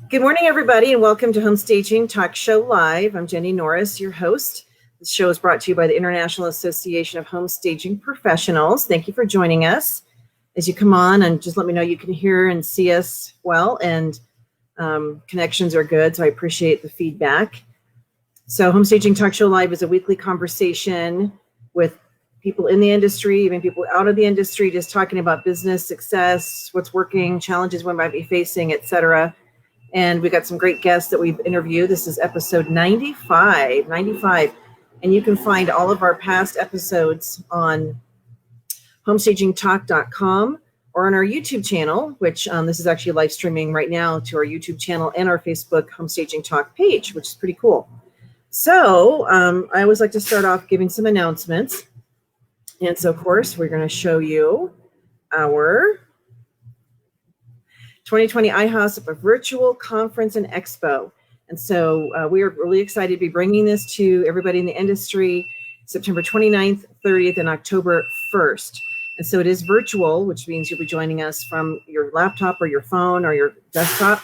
Good morning, everybody, and welcome to Home Staging Talk Show Live. I'm Jenny Norris, your host. This show is brought to you by the International Association of Home Staging Professionals. Thank you for joining us. As you come on, and just let me know you can hear and see us well, and connections are good, so I appreciate the feedback. So Home Staging Talk Show Live is a weekly conversation with people in the industry, even people out of the industry, just talking about business success, what's working, challenges we might be facing, etc. And we got some great guests that we've interviewed. This is episode 95. And you can find all of our past episodes on homestagingtalk.com or on our YouTube channel, which this is actually live streaming right now to our YouTube channel and our Facebook Home Staging Talk page, which is pretty cool. So I always like to start off giving some announcements. And so, of course, we're going to show you our 2020 IHOS Virtual Conference and Expo. And so we are really excited to be bringing this to everybody in the industry September 29th, 30th, and October 1st. And so it is virtual, which means you'll be joining us from your laptop or your phone or your desktop.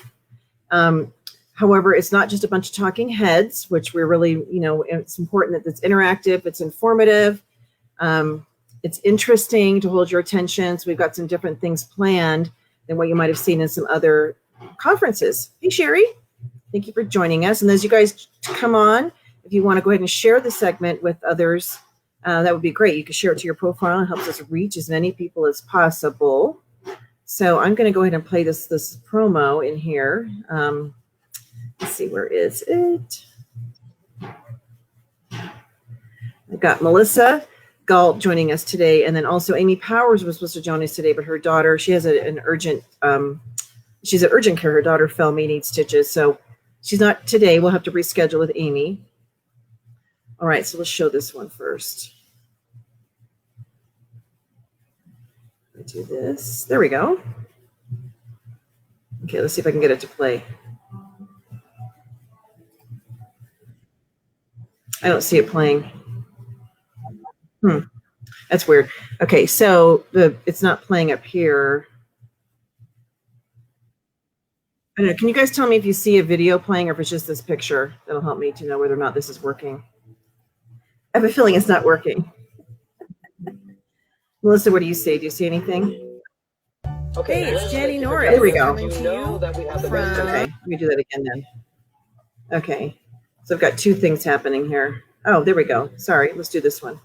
However, it's not just a bunch of talking heads, which we're really, it's important that it's interactive, it's informative, it's interesting to hold your attention. So we've got some different things planned than what you might have seen in some other conferences. Hey, Sherry, thank you for joining us. And as you guys come on, if you want to go ahead and share the segment with others, that would be great. You can share it to your profile. It helps us reach as many people as possible. So I'm going to go ahead and play this promo in here. Let's see, where is it? I've got Melissa Galt joining us today, and then also Amy Powers was supposed to join us today, but her daughter, she has an urgent, she's an urgent care. Her daughter fell, may need stitches, so she's not today. We'll have to reschedule with Amy. All right, so let's show this one first. Let me do this. There we go. Okay, let's see if I can get it to play. I don't see it playing. That's weird. Okay, so it's not playing up here. I don't know. Can you guys tell me if you see a video playing or if it's just this picture? That'll help me to know whether or not this is working. I have a feeling it's not working. Melissa, what do you see? Do you see anything? Okay, it's Jenny Norris. There we go. Okay, let me do that again then. Okay, so I've got two things happening here. Oh, there we go. Sorry, let's do this one.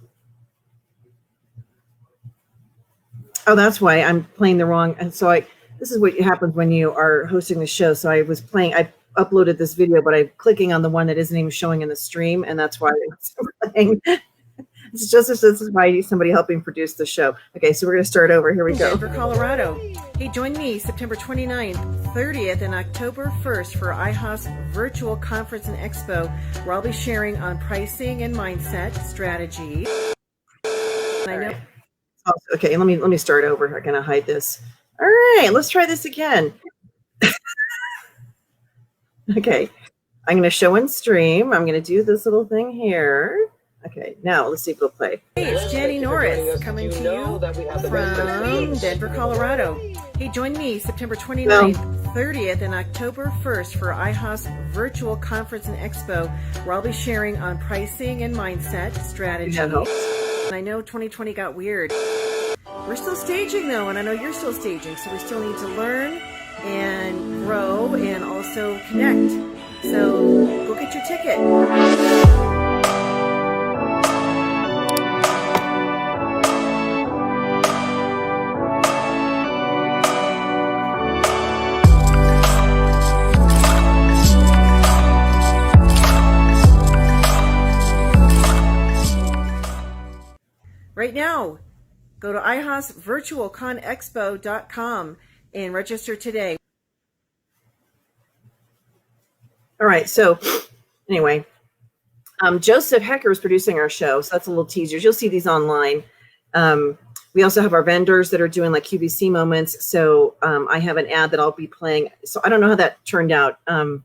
Oh, that's why I'm playing the wrong. And so this is what happens when you are hosting the show. So I uploaded this video, but I'm clicking on the one that isn't even showing in the stream. And that's why it's playing. This is why somebody helping produce the show. Okay, so we're going to start over. Here we go. Denver, Colorado. Hey, join me September 29th, 30th, and October 1st for IHOS Virtual Conference and Expo, where I'll be sharing on pricing and mindset strategy. I know. Okay, let me start over. I'm going to hide this. All right, let's try this again. Okay, I'm going to show and stream. I'm going to do this little thing here. Okay, now let's see if it'll play. Hey, it's Jenny Norris coming to you from Denver, Colorado. Hey, join me September 29th, 30th, and October 1st for IHOS Virtual Conference and Expo, where I'll be sharing on pricing and mindset strategy. I know 2020 got weird. We're still staging though, and I know you're still staging, so we still need to learn and grow and also connect. So go get your ticket. Right now, go to ihosvirtualconexpo.com and register today. All right, so anyway, Joseph Hecker is producing our show, so that's a little teaser. You'll see these online. We also have our vendors that are doing like QVC moments. So I have an ad that I'll be playing. So I don't know how that turned out. If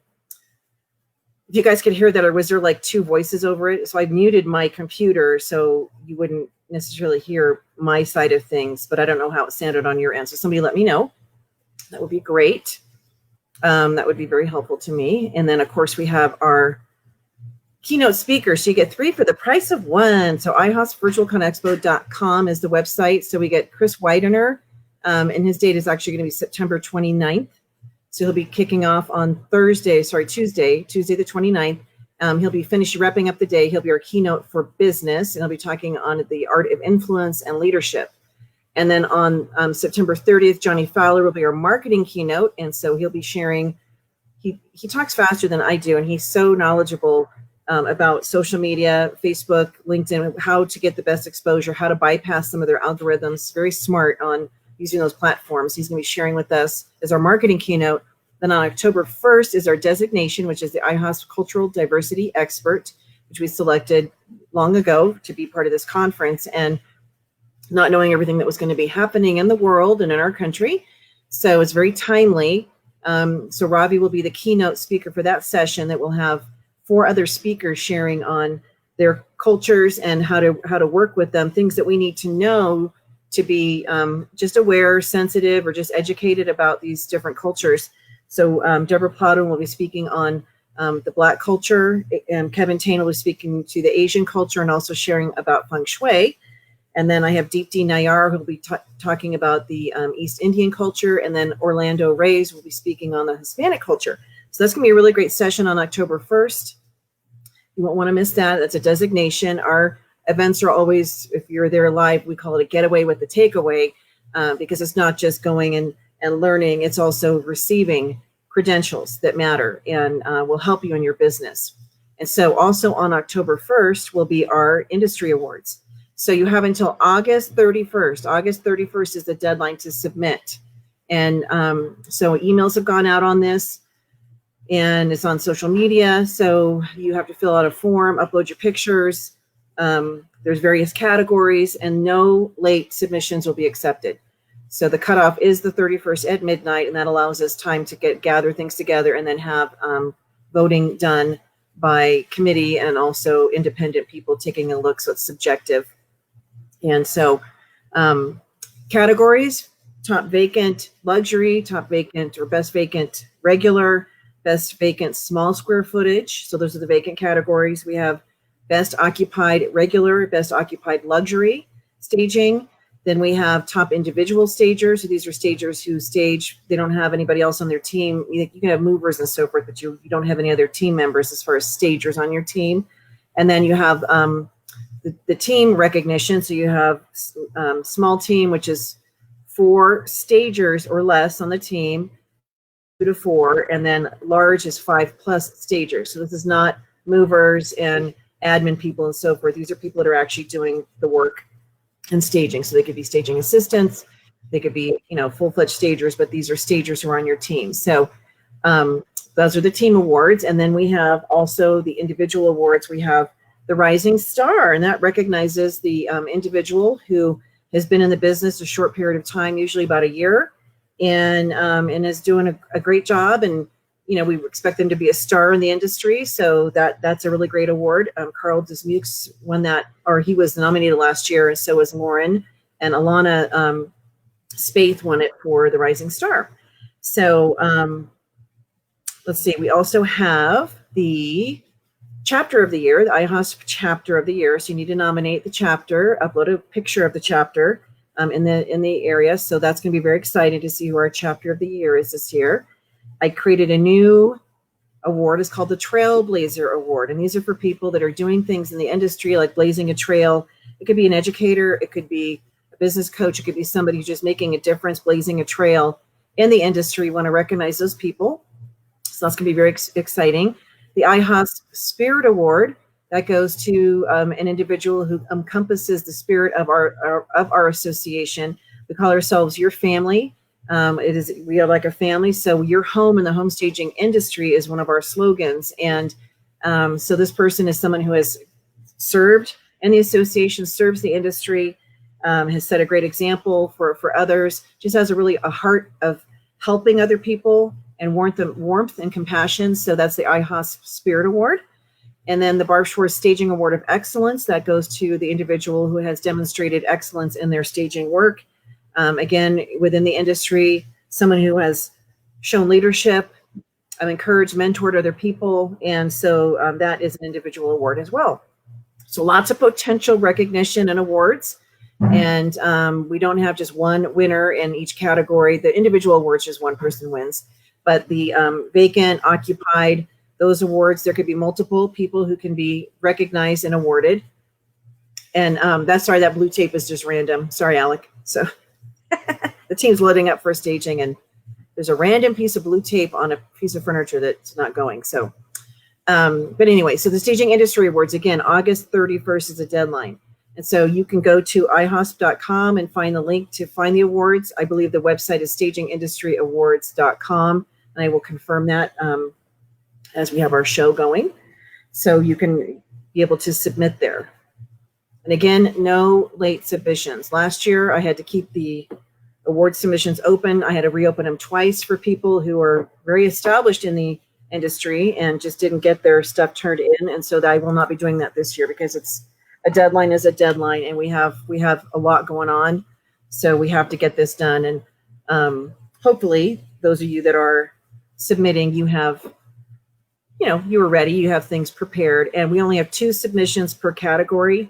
you guys could hear that, or was there like two voices over it? So I muted my computer so you wouldn't necessarily hear my side of things, but I don't know how it sounded on your end. So somebody let me know. That would be great. That would be very helpful to me. And then, of course, we have our keynote speakers. So you get 3 for the price of 1. So ihosvirtualconexpo.com is the website. So we get Chris Widener, and his date is actually going to be September 29th. So he'll be kicking off on Tuesday the 29th. He'll be wrapping up the day. He'll be our keynote for business, and he'll be talking on the art of influence and leadership. And then on September 30th, Johnny Fowler will be our marketing keynote. And so he'll be sharing, he talks faster than I do, and he's so knowledgeable about social media, Facebook, LinkedIn, how to get the best exposure, how to bypass some of their algorithms. Very smart on using those platforms. He's going to be sharing with us as our marketing keynote. Then on October 1st is our designation, which is the IHOS Cultural Diversity Expert, which we selected long ago to be part of this conference, and not knowing everything that was going to be happening in the world and in our country. So it's very timely. So Ravi will be the keynote speaker for that session that will have 4 other speakers sharing on their cultures and how to work with them, things that we need to know to be just aware, sensitive, or just educated about these different cultures. So Deborah Plowden will be speaking on the Black culture, and Kevin Tain will be speaking to the Asian culture and also sharing about feng shui. And then I have Deepti Nayar, who will be talking about the East Indian culture, and then Orlando Reyes will be speaking on the Hispanic culture. So that's going to be a really great session on October 1st. You won't want to miss that. That's a designation. Our events are always, if you're there live, we call it a getaway with the takeaway, because it's not just going and learning, it's also receiving credentials that matter and will help you in your business. And so also on October 1st will be our industry awards. So you have until August 31st. August 31st is the deadline to submit. And so emails have gone out on this, and it's on social media. So you have to fill out a form, upload your pictures. There's various categories, and no late submissions will be accepted. So the cutoff is the 31st at midnight, and that allows us time to gather things together and then have voting done by committee and also independent people taking a look. So it's subjective. And so categories: top vacant luxury, top vacant or best vacant regular, best vacant small square footage. So those are the vacant categories. We have best occupied regular, best occupied luxury staging. Then we have top individual stagers. So these are stagers who stage, they don't have anybody else on their team. You can have movers and so forth, but you don't have any other team members as far as stagers on your team. And then you have the team recognition. So you have small team, which is 4 stagers or less on the team, 2 to 4, and then large is 5+ stagers. So this is not movers and admin people and so forth. These are people that are actually doing the work and staging. So they could be staging assistants, they could be, full-fledged stagers, but these are stagers who are on your team. So those are the team awards. And then we have also the individual awards. We have the Rising Star, and that recognizes the individual who has been in the business a short period of time, usually about a year, and is doing a great job. And we expect them to be a star in the industry. So that's a really great award. Carl Desmukes won that, or he was nominated last year, and so was Lauren, and Alana Spaeth won it for the Rising Star. So let's see. We also have the chapter of the year, the IHOS chapter of the year. So you need to nominate the chapter, upload a picture of the chapter in the area. So that's going to be very exciting to see who our chapter of the year is this year. I created a new award. It's called the Trailblazer Award. And these are for people that are doing things in the industry, like blazing a trail. It could be an educator. It could be a business coach. It could be somebody who's just making a difference, blazing a trail in the industry. We want to recognize those people. So that's going to be very exciting. The IHOS Spirit Award, that goes to an individual who encompasses the spirit of our association. We call ourselves Your Family. We are like a family. So your home in the home staging industry is one of our slogans. And so this person is someone who has served in the association, serves the industry, has set a great example for others, just has a heart of helping other people and warmth and compassion. So that's the IHOS Spirit Award. And then the Barb Schwartz Staging Award of Excellence, that goes to the individual who has demonstrated excellence in their staging work. Again, within the industry, someone who has shown leadership, encouraged, mentored other people. And so that is an individual award as well. So lots of potential recognition and awards. And we don't have just one winner in each category. The individual awards, just one person wins. But the vacant, occupied, those awards, there could be multiple people who can be recognized and awarded. And that blue tape is just random. Sorry, Alec. So the team's loading up for staging, and there's a random piece of blue tape on a piece of furniture that's not going. So, but anyway, so the Staging Industry Awards, again, August 31st is the deadline. And so you can go to ihosp.com and find the link to find the awards. I believe the website is stagingindustry.awards.com, and I will confirm that as we have our show going. So you can be able to submit there. And again, no late submissions. Last year, I had to keep the award submissions open. I had to reopen them twice for people who are very established in the industry and just didn't get their stuff turned in. And so I will not be doing that this year, because it's a deadline is a deadline, and we have a lot going on. So we have to get this done. And hopefully those of you that are submitting, you have, you were ready, you have things prepared. And we only have 2 submissions per category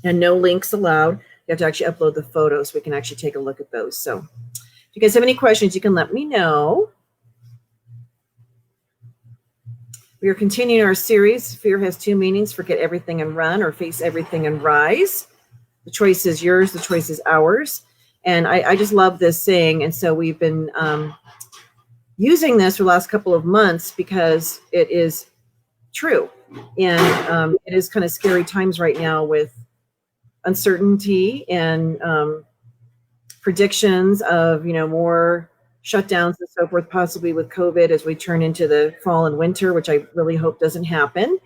and no links allowed. You have to actually upload the photos. We can actually take a look at those. So if you guys have any questions, you can let me know. We are continuing our series. Fear has 2 meanings: forget everything and run, or face everything and rise. The choice is yours. The choice is ours. And I just love this saying. And so we've been using this for the last couple of months because it is true. And it is kind of scary times right now with uncertainty and predictions of, more shutdowns and so forth, possibly with COVID as we turn into the fall and winter, which I really hope doesn't happen.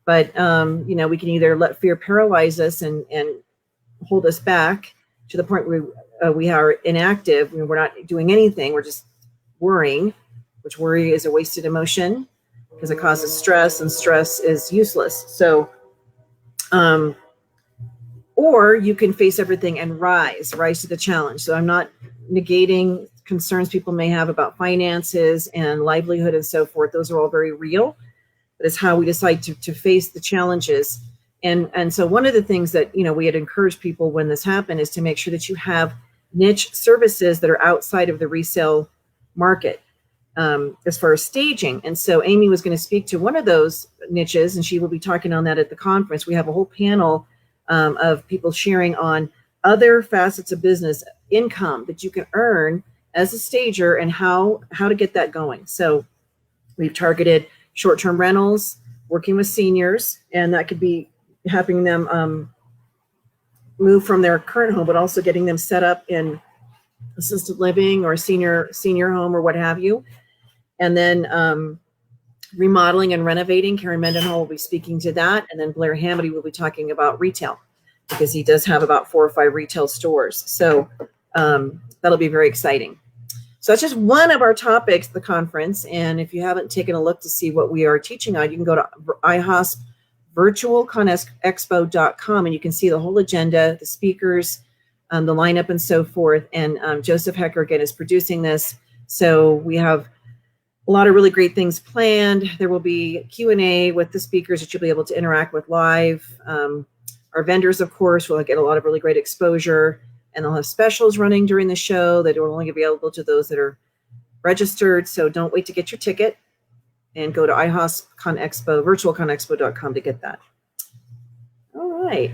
But, we can either let fear paralyze us and hold us back to the point where we are inactive. We're not doing anything. We're just worrying, which worry is a wasted emotion because it causes stress, and stress is useless. So, or you can face everything and rise to the challenge. So I'm not negating concerns people may have about finances and livelihood and so forth. Those are all very real, but it's how we decide to face the challenges. And so one of the things that, we had encouraged people when this happened is to make sure that you have niche services that are outside of the resale market as far as staging. And so Amy was going to speak to one of those niches, and she will be talking on that at the conference. We have a whole panel of people sharing on other facets of business income that you can earn as a stager and how to get that going. So we've targeted short-term rentals, working with seniors, and that could be helping them move from their current home, but also getting them set up in assisted living or senior home or what have you. And then remodeling and renovating. Karen Mendenhall will be speaking to that. And then Blair Hamady will be talking about retail, because he does have about 4 or 5 retail stores. So that'll be very exciting. So that's just one of our topics at the conference. And if you haven't taken a look to see what we are teaching on, you can go to ihosp.virtualconexpo.com and you can see the whole agenda, the speakers, the lineup, and so forth. And Joseph Hecker, again, is producing this. So we have a lot of really great things planned. There will be Q&A with the speakers that you'll be able to interact with live. Our vendors, of course, will get a lot of really great exposure, and they'll have specials running during the show that will only be available to those that are registered. So don't wait to get your ticket, and go to virtualconexpo.com to get that. All right.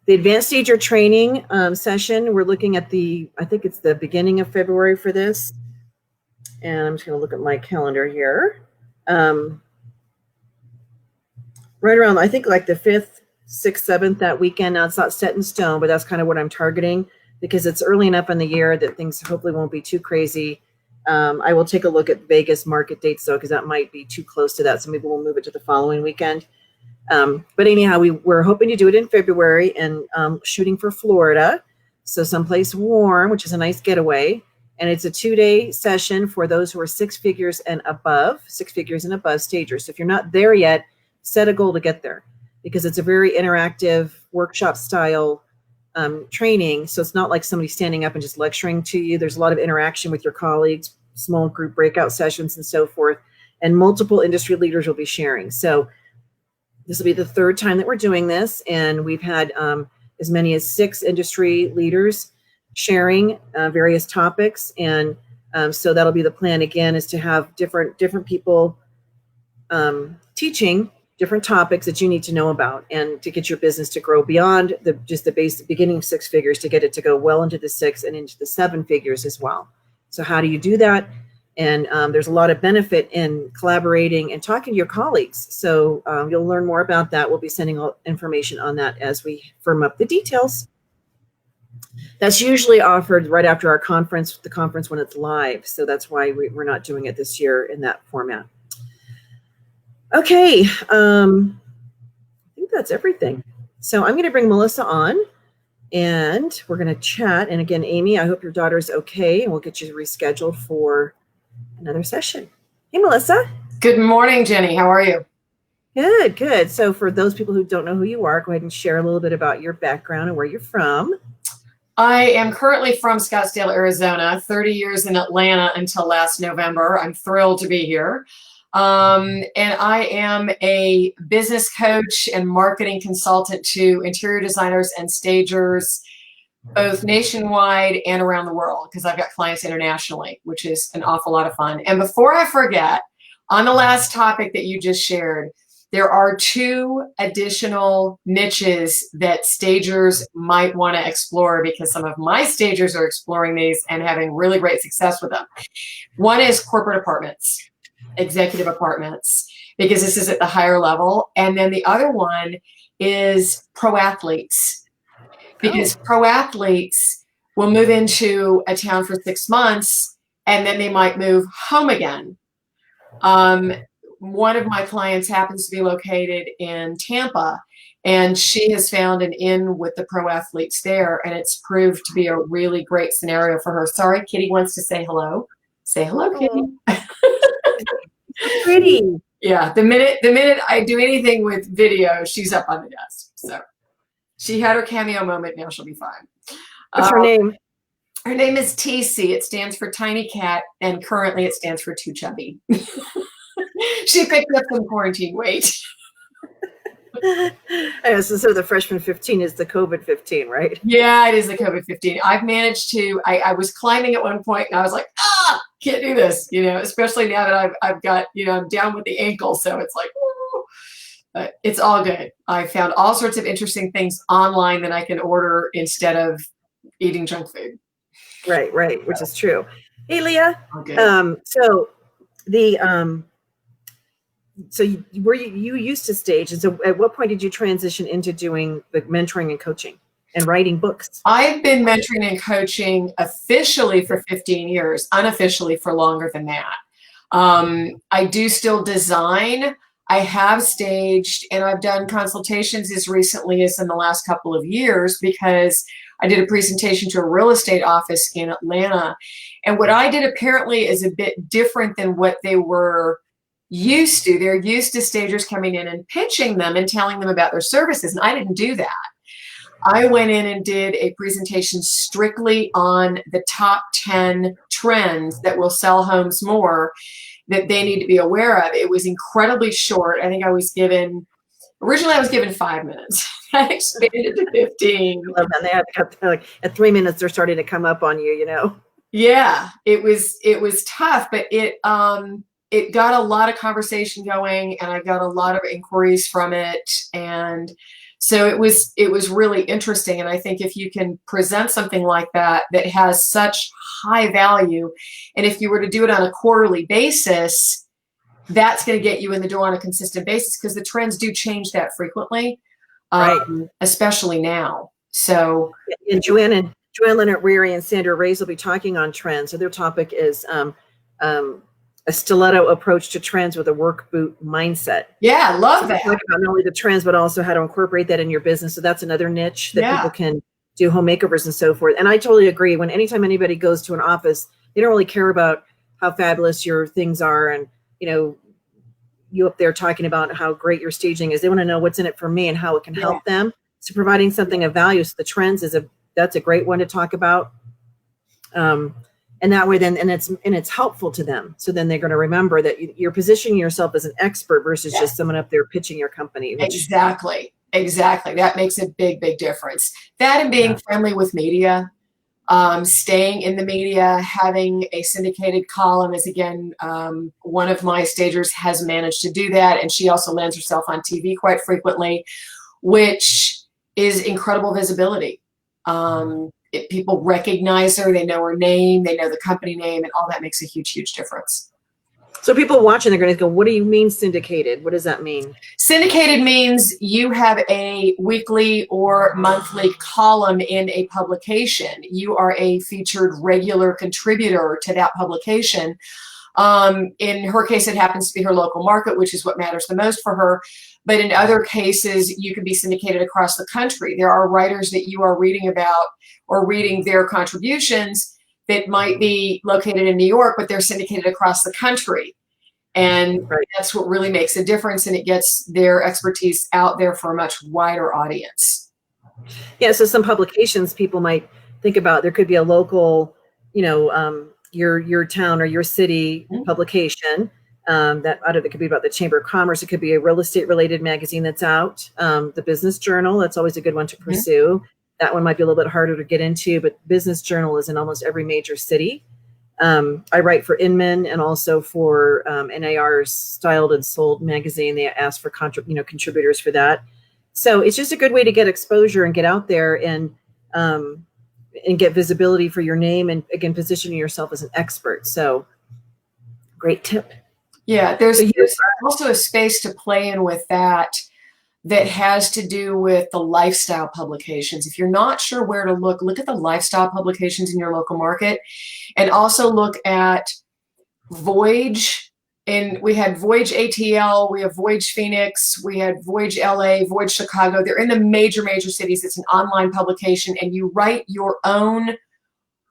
The Advanced Stager Training session, we're looking at I think it's the beginning of February for this. And I'm just going to look at my calendar here. Right around, I think, like the 5th, 6th, 7th, that weekend. Now, it's not set in stone, but that's kind of what I'm targeting, because it's early enough in the year that things hopefully won't be too crazy. I will take a look at Vegas market dates, though, because that might be too close to that. So maybe we'll move it to the following weekend. But anyhow, we're hoping to do it in February, and shooting for Florida. So someplace warm, which is a nice getaway. And it's a 2-day session for those who are 6 figures and above stagers. So if you're not there yet, set a goal to get there, because it's a very interactive workshop style training. So it's not like somebody standing up and just lecturing to you. There's a lot of interaction with your colleagues, small group breakout sessions and so forth, and multiple industry leaders will be sharing. So this will be the third time that we're doing this, and we've had as many as 6 industry leaders sharing various topics. And so that'll be the plan again, is to have different people teaching different topics that you need to know about, and to get your business to grow beyond just the basic beginning 6 figures, to get it to go well into the 6 and into the 7 figures as well. So how do you do that? And there's a lot of benefit in collaborating and talking to your colleagues. So you'll learn more about that. We'll be sending all information on that as we firm up the details. That's usually offered right after our conference, the conference when it's live. So that's why we're not doing it this year in that format. Okay, I think that's everything. So I'm going to bring Melissa on, and we're going to chat. And again, Amy, I hope your daughter's okay, and we'll get you rescheduled for another session. Hey, Melissa. Good morning, Jenny. How are you? Good, good. So for those people who don't know who you are, go ahead and share a little bit about your background and where you're from. I am currently from Scottsdale, Arizona, 30 years in Atlanta until last November. I'm thrilled to be here. And I am a business coach and marketing consultant to interior designers and stagers, both nationwide and around the world, because I've got clients internationally, which is an awful lot of fun. And before I forget, on the last topic that you just shared, there are 2 additional niches that stagers might want to explore, because some of my stagers are exploring these and having really great success with them. One is corporate apartments, executive apartments, because this is at the higher level. And then the other one is pro athletes, because pro athletes will move into a town for 6 months and then they might move home again. One of my clients happens to be located in Tampa, and she has found an inn with the pro athletes there, and it's proved to be a really great scenario for her. Sorry, Kitty wants to say hello. Say hello, Kitty. Pretty. Yeah, the minute I do anything with video, she's up on the desk. So she had her cameo moment. Now she'll be fine. What's her name? Her name is TC. It stands for Tiny Cat, and currently it stands for Too Chubby. She picked up some quarantine weight. So the freshman 15 is the COVID 15, right? Yeah, it is the COVID 15. I've managed to. I was climbing at one point, and I was like, can't do this. Especially now that I've got, I'm down with the ankle, so it's like, ooh. But it's all good. I found all sorts of interesting things online that I can order instead of eating junk food. Right, which is true. Hey, Leah. Okay. So you used to stage, and so at what point did you transition into doing the mentoring and coaching and writing books? I've been mentoring and coaching officially for 15 years, unofficially for longer than that. I do still design. I have staged, and I've done consultations as recently as in the last couple of years, because I did a presentation to a real estate office in Atlanta. And what I did apparently is a bit different than what they were used to. They're used to stagers coming in and pitching them and telling them about their services. And I didn't do that. I went in and did a presentation strictly on the top 10 trends that will sell homes more, that they need to be aware of. It was incredibly short. I think originally I was given 5 minutes. I expanded to 15. I love that. They had to cut, like at 3 minutes, they're starting to come up on you, Yeah, it was tough, but it got a lot of conversation going, and I got a lot of inquiries from it. And so it was really interesting. And I think if you can present something like that has such high value, and if you were to do it on a quarterly basis, that's going to get you in the door on a consistent basis, because the trends do change that frequently, right? Especially now. So, and Joanne Leonard Reary and Sandra Reyes will be talking on trends. So their topic is a stiletto approach to trends with a work boot mindset. Yeah, love that. Talk about not only the trends, but also how to incorporate that in your business. So that's another niche that people can do, home makeovers and so forth. And I totally agree. Anytime anybody goes to an office, they don't really care about how fabulous your things are, and you up there talking about how great your staging is. They want to know what's in it for me and how it can help them. So providing something of value. So the trends that's a great one to talk about. And that way then, and it's helpful to them. So then they're going to remember that you're positioning yourself as an expert versus just someone up there pitching your company. Exactly. That makes a big difference. That and being friendly with media, staying in the media, having a syndicated column is, again, one of my stagers has managed to do that. And she also lands herself on TV quite frequently, which is incredible visibility. People recognize her, they know her name, they know the company name, and all that makes a huge difference. So people watching, they're going to go, what do you mean syndicated? What does that mean? Syndicated means you have a weekly or monthly column in a publication. You are a featured regular contributor to that publication. In her case, it happens to be her local market, which is what matters the most for her. But in other cases, you can be syndicated across the country. There are writers that you are reading about or reading their contributions that might be located in New York, but they're syndicated across the country. And that's what really makes a difference, and it gets their expertise out there for a much wider audience. Yeah, so some publications people might think about, there could be a local, your town or your city publication that could be about the Chamber of Commerce. It could be a real estate related magazine that's out. The Business Journal, that's always a good one to pursue. That one might be a little bit harder to get into, but Business Journal is in almost every major city. I write for Inman and also for NAR's Styled and Sold magazine. They ask for contributors for that. So it's just a good way to get exposure and get out there and get visibility for your name, and again, positioning yourself as an expert. So great tip. Yeah, there's also a space to play in with that has to do with the lifestyle publications. If you're not sure where to look at the lifestyle publications in your local market, and also look at Voyage. And we had Voyage ATL, we have Voyage Phoenix, we had Voyage LA, Voyage Chicago. They're in the major cities. It's an online publication, and you write your own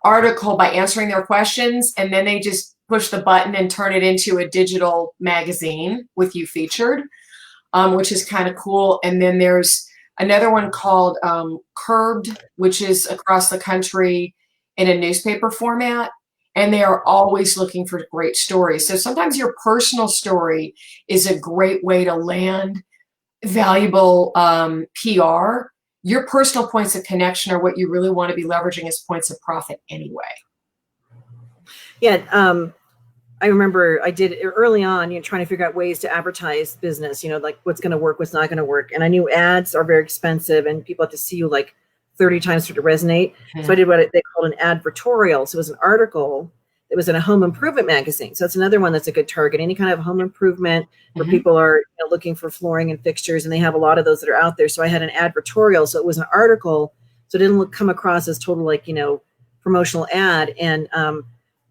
article by answering their questions, and then they just push the button and turn it into a digital magazine with you featured. Which is kind of cool. And then there's another one called Curbed, which is across the country in a newspaper format. And they are always looking for great stories. So sometimes your personal story is a great way to land valuable PR. Your personal points of connection are what you really want to be leveraging as points of profit anyway. Yeah. I remember I did early on, trying to figure out ways to advertise business, like what's going to work, what's not going to work. And I knew ads are very expensive and people have to see you like 30 times for it to resonate. So I did what they called an advertorial. So it was an article that was in a home improvement magazine. So it's another one that's a good target. Any kind of home improvement where people are looking for flooring and fixtures, and they have a lot of those that are out there. So I had an advertorial. So it was an article. So it didn't come across as total promotional ad, and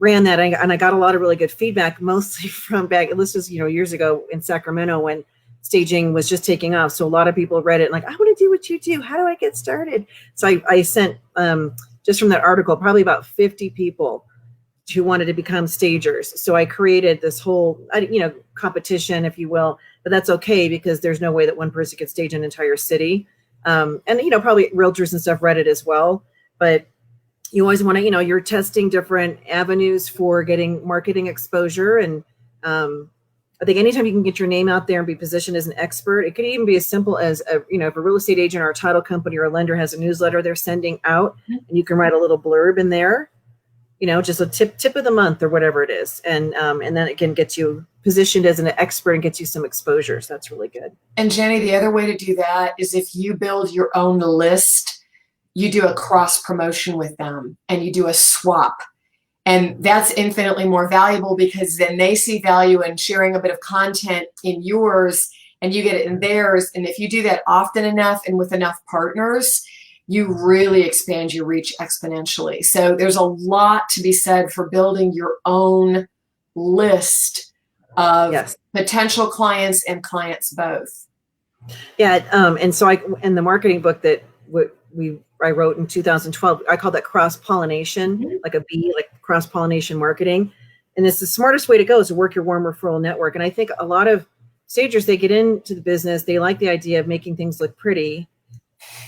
ran that, and I got a lot of really good feedback, mostly from this was years ago in Sacramento when staging was just taking off. So a lot of people read it and like, I want to do what you do. How do I get started? So I sent just from that article probably about 50 people who wanted to become stagers. So I created this whole competition, if you will, but that's okay because there's no way that one person could stage an entire city. And probably realtors and stuff read it as well, but you always want to, you're testing different avenues for getting marketing exposure. And I think anytime you can get your name out there and be positioned as an expert, it could even be as simple as, if a real estate agent or a title company or a lender has a newsletter they're sending out, and you can write a little blurb in there, just a tip of the month or whatever it is. And then again, gets you positioned as an expert and gets you some exposure. So that's really good. And Jenny, the other way to do that is if you build your own list, you do a cross promotion with them and you do a swap. And that's infinitely more valuable because then they see value in sharing a bit of content in yours and you get it in theirs. And if you do that often enough and with enough partners, you really expand your reach exponentially. So there's a lot to be said for building your own list of potential clients and clients both. Yeah. And so in the marketing book that I wrote in 2012, I call that cross-pollination, like a bee, like cross-pollination marketing. And it's the smartest way to go is to work your warm referral network. And I think a lot of stagers, they get into the business, they like the idea of making things look pretty.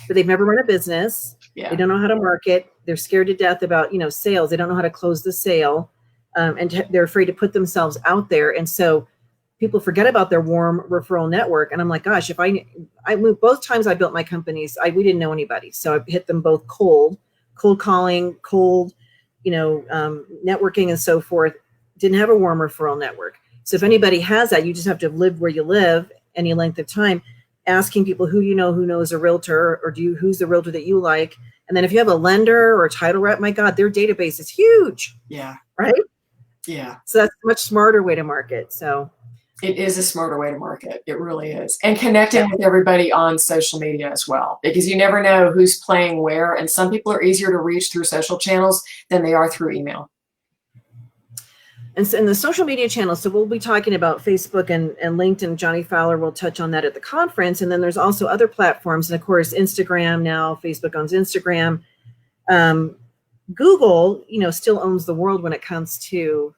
but they've never run a business. Yeah. They don't know how to market. They're scared to death about, sales. They don't know how to close the sale. And they're afraid to put themselves out there. And so people forget about their warm referral network. And I'm like, gosh, if I moved both times I built my companies, we didn't know anybody. So I hit them both cold calling, networking and so forth. Didn't have a warm referral network. So if anybody has that, you just have to have lived where you live any length of time, asking people who who knows a realtor, or who's the realtor that you like. And then if you have a lender or a title rep, my God, their database is huge. Yeah. Right? Yeah. So that's a much smarter way to market. So it is a smarter way to market. It really is. And connecting with everybody on social media as well, because you never know who's playing where. And some people are easier to reach through social channels than they are through email. And so in the social media channels, so we'll be talking about Facebook and LinkedIn. Johnny Fowler will touch on that at the conference. And then there's also other platforms. And of course, Instagram now, Facebook owns Instagram. Google, still owns the world when it comes to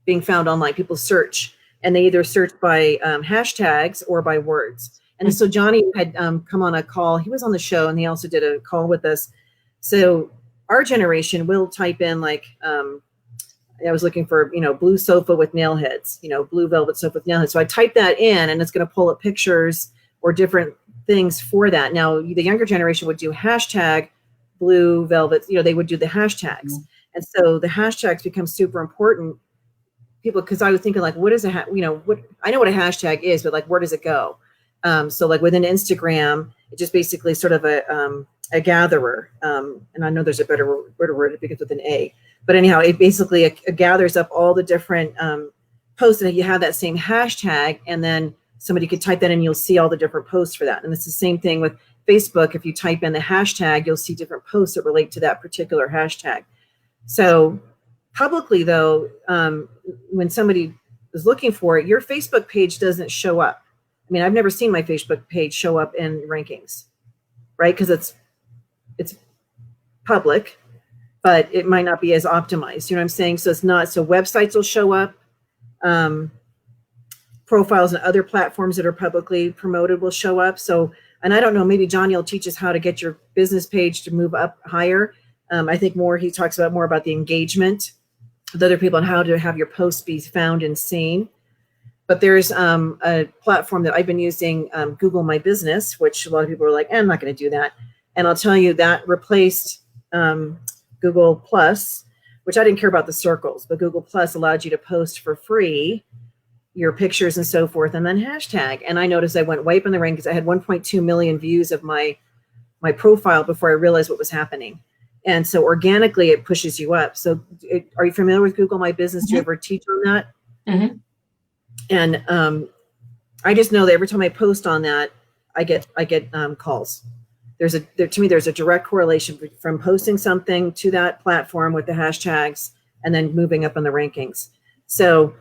being found online. People search, and they either search by hashtags or by words. And so Johnny had come on a call. He was on the show, and he also did a call with us. So our generation will type in like, I was looking for, blue sofa with nail heads, blue velvet sofa with nail heads. So I typed that in, and it's going to pull up pictures or different things for that. Now, the younger generation would do hashtag blue velvet, they would do the hashtags. Mm-hmm. And so the hashtags become super important. People, because I was thinking like, what is what I know what a hashtag is, but like, where does it go? So like within Instagram, it just basically sort of a gatherer. And I know there's a better word, it begins with an A. But anyhow, it basically it gathers up all the different posts, and you have that same hashtag, and then somebody could type that in, you'll see all the different posts for that. And it's the same thing with Facebook. If you type in the hashtag, you'll see different posts that relate to that particular hashtag. So publicly, though, when somebody is looking for it, your Facebook page doesn't show up. I mean, I've never seen my Facebook page show up in rankings, right? Because it's public, but it might not be as optimized. You know what I'm saying? So it's not. So websites will show up. Profiles and other platforms that are publicly promoted will show up. So, and I don't know, maybe Johnny will teach us how to get your business page to move up higher. I think he talks more about the engagement with other people and how to have your posts be found and seen. But there's a platform that I've been using, Google My Business, which a lot of people are like, I'm not going to do that. And I'll tell you that replaced Google Plus, which I didn't care about the circles, but Google Plus allowed you to post for free your pictures and so forth, and then hashtag. And I noticed I went way up in the ring because I had 1.2 million views of my profile before I realized what was happening. And so organically, it pushes you up. So are you familiar with Google My Business? Mm-hmm. Do you ever teach on that? Mm-hmm. And I just know that every time I post on that, I get calls. To me, there's a direct correlation from posting something to that platform with the hashtags and then moving up in the rankings. So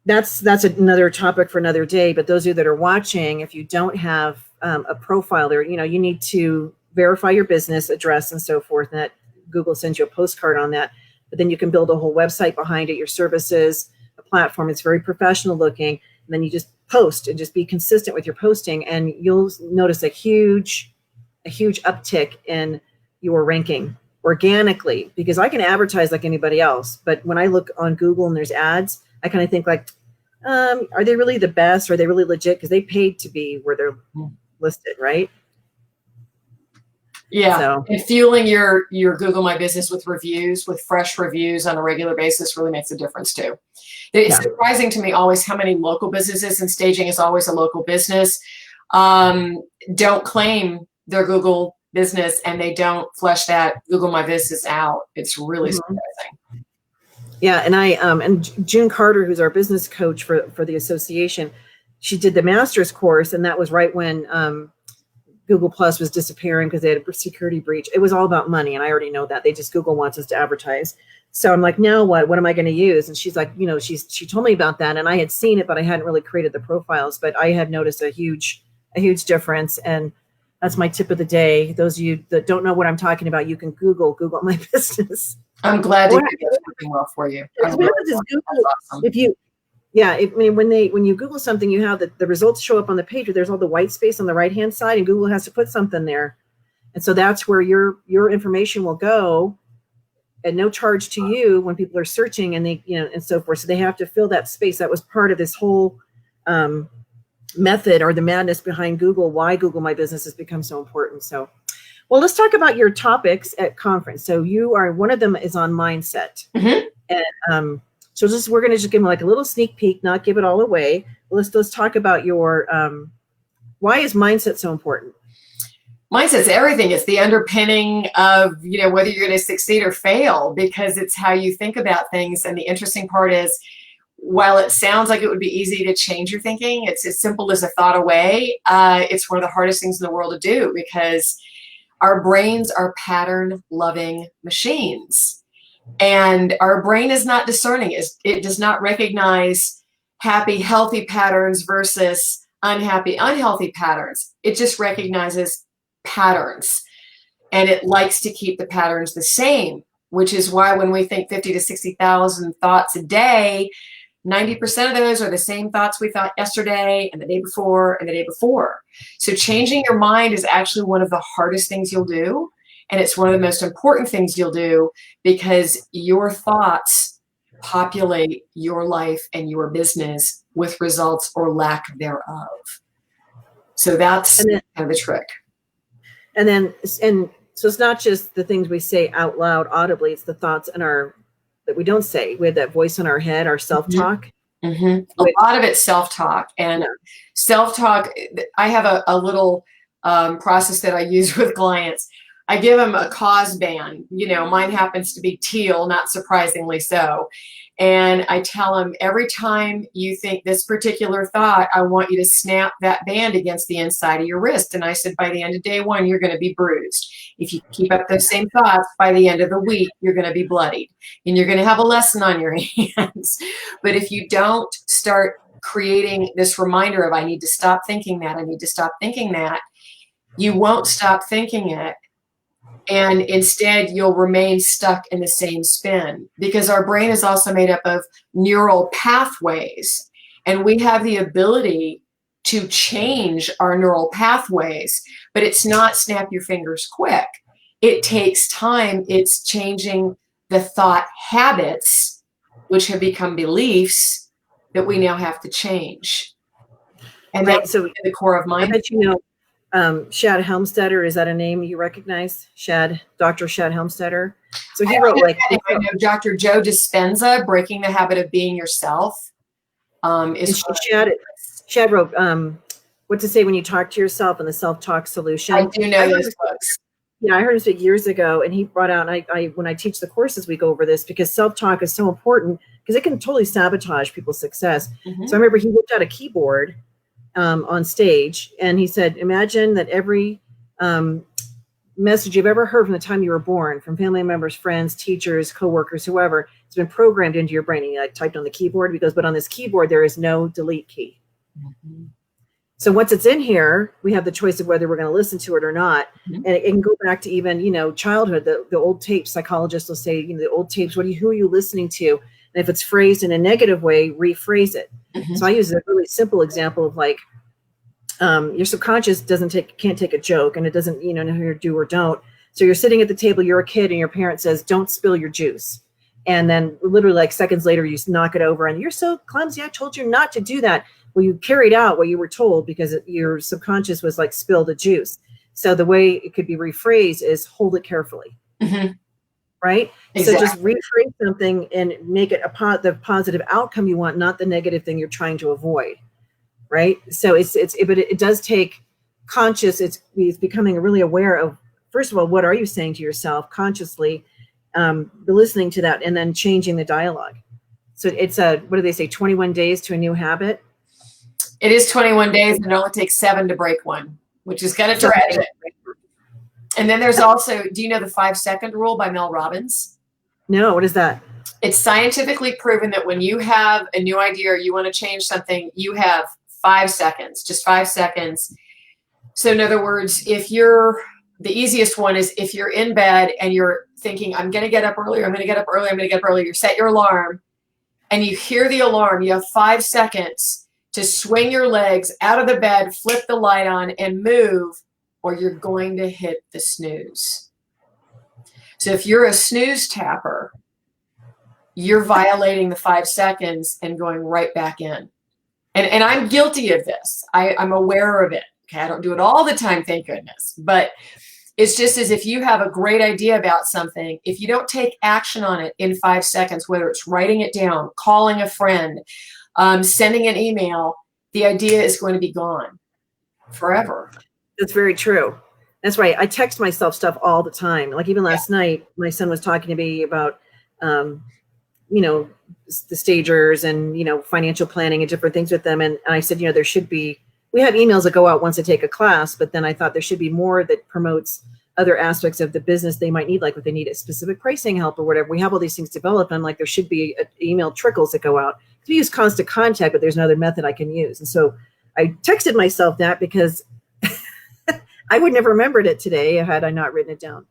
that's another topic for another day. But those of you that are watching, if you don't have a profile there, you need to verify your business address and so forth. And that Google sends you a postcard on that. But then you can build a whole website behind it, your services, a platform. It's very professional looking. And then you just post and just be consistent with your posting, and you'll notice a huge uptick in your ranking organically, because I can advertise like anybody else. But when I look on Google and there's ads, I kind of think like, are they really the best? Are they really legit? Because they paid to be where they're listed, right? Yeah. So. And fueling your Google My Business with reviews, with fresh reviews on a regular basis really makes a difference too. It's surprising to me always how many local businesses, and staging is always a local business, don't claim their Google business, and they don't flesh that Google My Business out. It's really surprising. Yeah, and and June Carter, who's our business coach for the association, she did the master's course, and that was right when Google Plus was disappearing because they had a security breach. It was all about money, and I already know that. Google wants us to advertise. So I'm like, now what? What am I going to use? And she's like, she told me about that, and I had seen it, but I hadn't really created the profiles. But I had noticed a huge difference, and that's my tip of the day. Those of you that don't know what I'm talking about, you can Google My Business. I'm glad to do working well for you. Awesome. Yeah, I mean, when you Google something, you have the results show up on the page, but there's all the white space on the right hand side, and Google has to put something there, and so that's where your information will go, at no charge to you when people are searching, and they and so forth. So they have to fill that space. That was part of this whole method or the madness behind Google. Why Google My Business has become so important. So, well, let's talk about your topics at conference. So one of them is on mindset, and so we're going to just give them like a little sneak peek, not give it all away. Let's talk about your, why is mindset so important? Mindset's everything. It's the underpinning of, whether you're going to succeed or fail, because it's how you think about things. And the interesting part is, while it sounds like it would be easy to change your thinking, it's as simple as a thought away. It's one of the hardest things in the world to do, because our brains are pattern-loving machines. And our brain is not discerning. It does not recognize happy, healthy patterns versus unhappy, unhealthy patterns. It just recognizes patterns. And it likes to keep the patterns the same, which is why when we think 50 to 60,000 thoughts a day, 90% of those are the same thoughts we thought yesterday and the day before and the day before. So changing your mind is actually one of the hardest things you'll do. And it's one of the most important things you'll do, because your thoughts populate your life and your business with results or lack thereof. So that's kind of the trick. And so it's not just the things we say out loud audibly, it's the thoughts that we don't say. We have that voice in our head, our self-talk. A lot of it's self-talk. And self-talk, I have a little process that I use with clients. I give them a cause band. Mine happens to be teal, not surprisingly so. And I tell them, every time you think this particular thought, I want you to snap that band against the inside of your wrist. And I said, by the end of day one, you're going to be bruised. If you keep up those same thoughts, by the end of the week, you're going to be bloodied. And you're going to have a lesson on your hands. But if you don't start creating this reminder of, I need to stop thinking that, I need to stop thinking that, you won't stop thinking it. And instead, you'll remain stuck in the same spin, because our brain is also made up of neural pathways. And we have the ability to change our neural pathways, but it's not snap your fingers quick. It takes time. It's changing the thought habits, which have become beliefs, that we now have to change. And that's so the core of mind. I bet Shad Helmstetter, is that a name you recognize? Dr. Shad Helmstetter. So he wrote I know Dr. Joe Dispenza, Breaking the Habit of Being Yourself. Shad wrote What to Say When You Talk to Yourself and the Self-Talk Solution. I do know those books. Yeah, I heard him speak years ago, and he brought out, and I when I teach the courses, we go over this, because self-talk is so important, because it can totally sabotage people's success. So I remember he whipped out a keyboard on stage, and he said, imagine that every message you've ever heard from the time you were born, from family members, friends, teachers, coworkers, whoever, it's been programmed into your brain. And he typed on the keyboard. He goes, but on this keyboard, there is no delete key. So once it's in here, we have the choice of whether we're going to listen to it or not. And it can go back to even, childhood, the old tapes. Psychologists will say, the old tapes, who are you listening to? And if it's phrased in a negative way, rephrase it. So I use a really simple example of your subconscious can't take a joke, and it doesn't, know who you do or don't. So you're sitting at the table, you're a kid, and your parent says, don't spill your juice. And then literally seconds later, you knock it over and you're so clumsy. I told you not to do that. Well, you carried out what you were told, because your subconscious was spill the juice. So the way it could be rephrased is hold it carefully. Right? Exactly. So just rephrase something and make it the positive outcome you want, not the negative thing you're trying to avoid. Right? So but it does take conscious. It's becoming really aware of, first of all, what are you saying to yourself consciously, listening to that, and then changing the dialogue. So it's what do they say? 21 days to a new habit. It is 21 days, and it only takes 7 to break one, which is kind of tragic. And then there's also, do you know the 5-second rule by Mel Robbins? No, what is that? It's scientifically proven that when you have a new idea or you want to change something, you have 5 seconds, just 5 seconds. So in other words, the easiest one is if you're in bed and you're thinking, I'm going to get up earlier, I'm going to get up earlier, I'm going to get up earlier, you set your alarm, and you hear the alarm, you have 5 seconds to swing your legs out of the bed, flip the light on, and move, or you're going to hit the snooze. So if you're a snooze tapper, you're violating the 5 seconds and going right back in. And I'm guilty of this. I'm aware of it. Okay, I don't do it all the time, thank goodness. But it's just as if you have a great idea about something, if you don't take action on it in 5 seconds, whether it's writing it down, calling a friend, sending an email, the idea is going to be gone forever. That's very true. That's right. I text myself stuff all the time. Like even last night, my son was talking to me about, the stagers and, financial planning and different things with them. And I said, there should be, we have emails that go out once they take a class, but then I thought there should be more that promotes other aspects of the business they might need, like if they need a specific pricing help or whatever. We have all these things developed. And I'm like, there should be email trickles that go out. We use constant contact, but there's another method I can use. And so I texted myself that because I wouldn't have remembered it today had I not written it down.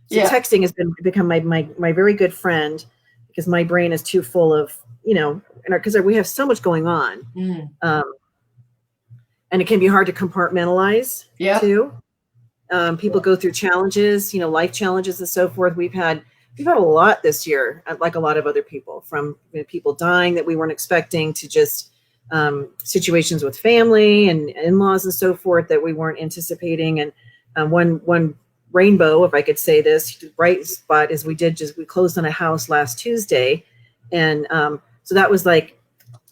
So texting has become my very good friend, because my brain is too full of, because we have so much going on. And it can be hard to compartmentalize too. People go through challenges, life challenges and so forth. We've had a lot this year, like a lot of other people, from people dying that we weren't expecting to just situations with family and in-laws and so forth that we weren't anticipating. And one rainbow, if I could say this, bright spot is we closed on a house last Tuesday. And so that was like,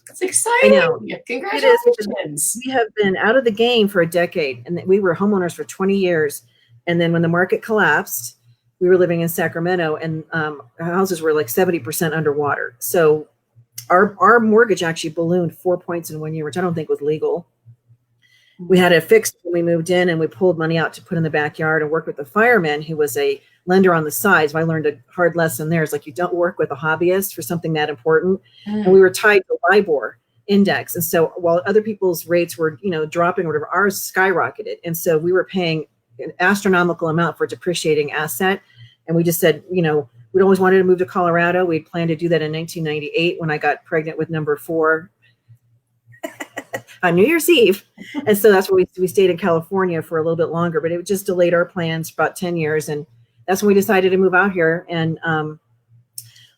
it's exciting. I know. Congratulations. We have been out of the game for a decade, and we were homeowners for 20 years. And then when the market collapsed, we were living in Sacramento, and houses were like 70% underwater. So our mortgage actually ballooned 4 points in 1 year, which I don't think was legal. We had it fixed when we moved in, and we pulled money out to put in the backyard and work with the fireman who was a lender on the side. So I learned a hard lesson there. It's like, you don't work with a hobbyist for something that important. And we were tied to LIBOR index. And so while other people's rates were, dropping or whatever, ours skyrocketed. And so we were paying an astronomical amount for a depreciating asset. And we just said, we'd always wanted to move to Colorado. We'd planned to do that in 1998 when I got pregnant with number 4. On New Year's Eve. And so that's where we stayed in California for a little bit longer, but it just delayed our plans about 10 years. And that's when we decided to move out here. And,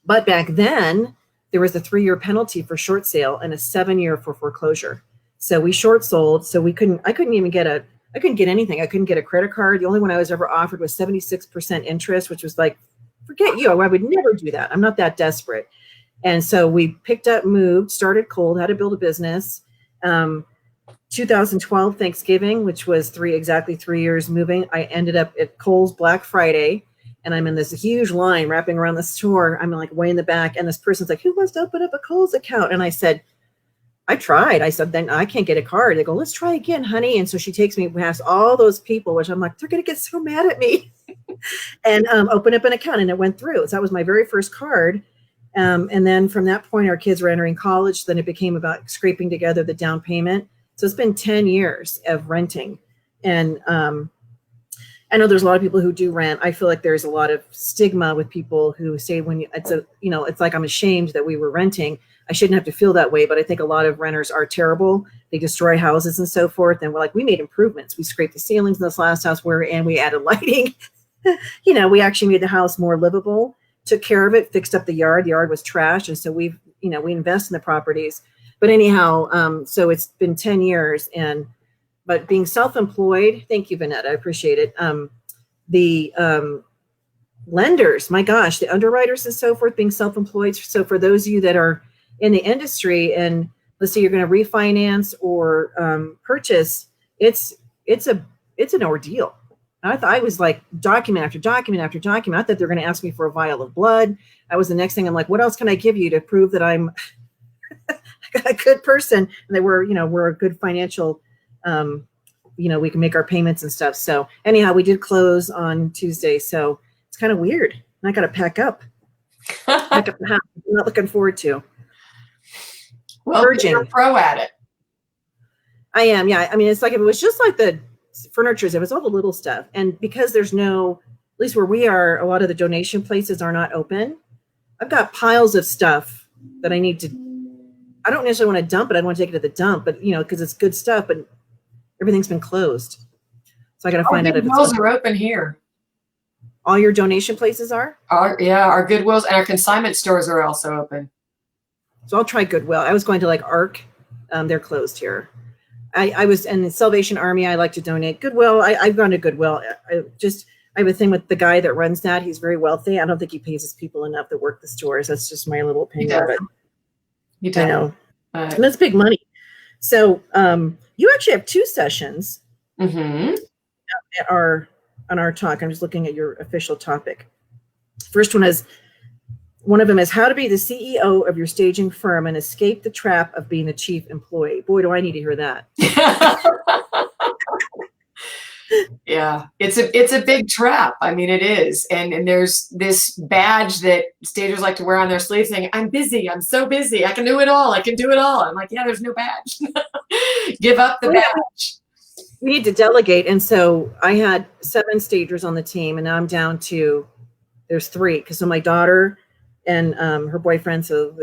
but back then there was a 3-year penalty for short sale and a 7-year for foreclosure. So we short sold. So I couldn't get anything. I couldn't get a credit card. The only one I was ever offered was 76% interest, which was like, forget you. I would never do that. I'm not that desperate. And so we picked up, moved, started cold, how to build a business. 2012 Thanksgiving, which was exactly 3 years moving, I ended up at Kohl's Black Friday, and I'm in this huge line wrapping around the store. I'm like way in the back, and this person's like, who wants to open up a Kohl's account? And I said, I tried. I said, then I can't get a card. They go, let's try again, honey. And so she takes me past all those people, which I'm like, they're going to get so mad at me, and open up an account. And it went through. So that was my very first card. And then from that point, our kids were entering college. Then it became about scraping together the down payment. So it's been 10 years of renting. And I know there's a lot of people who do rent. I feel like there's a lot of stigma with people who say it's like I'm ashamed that we were renting. I shouldn't have to feel that way, but I think a lot of renters are terrible. They destroy houses and so forth. And we made improvements. We scraped the ceilings in this last house and we added lighting. We actually made the house more livable. Took care of it, fixed up the yard. The yard was trash. And so we invest in the properties. But anyhow, so it's been 10 years. But being self-employed, thank you, Vanetta, I appreciate it. The lenders, my gosh, the underwriters and so forth, being self-employed. So for those of you that are in the industry and let's say you're going to refinance or purchase, it's an ordeal. I was like document after document after document. I thought they were going to ask me for a vial of blood. That was the next thing. I'm like, what else can I give you to prove that I'm a good person? And they were, we're a good financial, we can make our payments and stuff. So anyhow, we did close on Tuesday. So it's kind of weird. I got to pack up the house. I'm not looking forward to. Well, you're a pro at it. I am. Yeah. I mean, it's like, if it was just like the furniture, it was all the little stuff. And because there's at least where we are, a lot of the donation places are not open. I've got piles of stuff that I need to, I don't necessarily want to dump it. I want to take it to the dump, but because it's good stuff, but everything's been closed. So I got to find out if Goodwills are open here. All your donation places are? Our Goodwills and our consignment stores are also open. So I'll try Goodwill. I was going to like ARC. They're closed here. I was in the Salvation Army. I like to donate. Goodwill. I've gone to Goodwill. I have a thing with the guy that runs that. He's very wealthy. I don't think he pays his people enough that work the stores. That's just my little opinion. He does. I know. And that's big money. So you actually have 2 sessions on our talk. I'm just looking at your official topic. First one of them is how to be the CEO of your staging firm and escape the trap of being the chief employee. Boy, do I need to hear that. Yeah, it's a big trap. I mean, it is. And there's this badge that stagers like to wear on their sleeve saying, I'm busy. I'm so busy. I can do it all. I can do it all. I'm like, yeah, there's no badge. Give up the badge. We need to delegate. And so I had 7 stagers on the team, and now I'm down to, there's 3. Because so my daughter and her boyfriend, so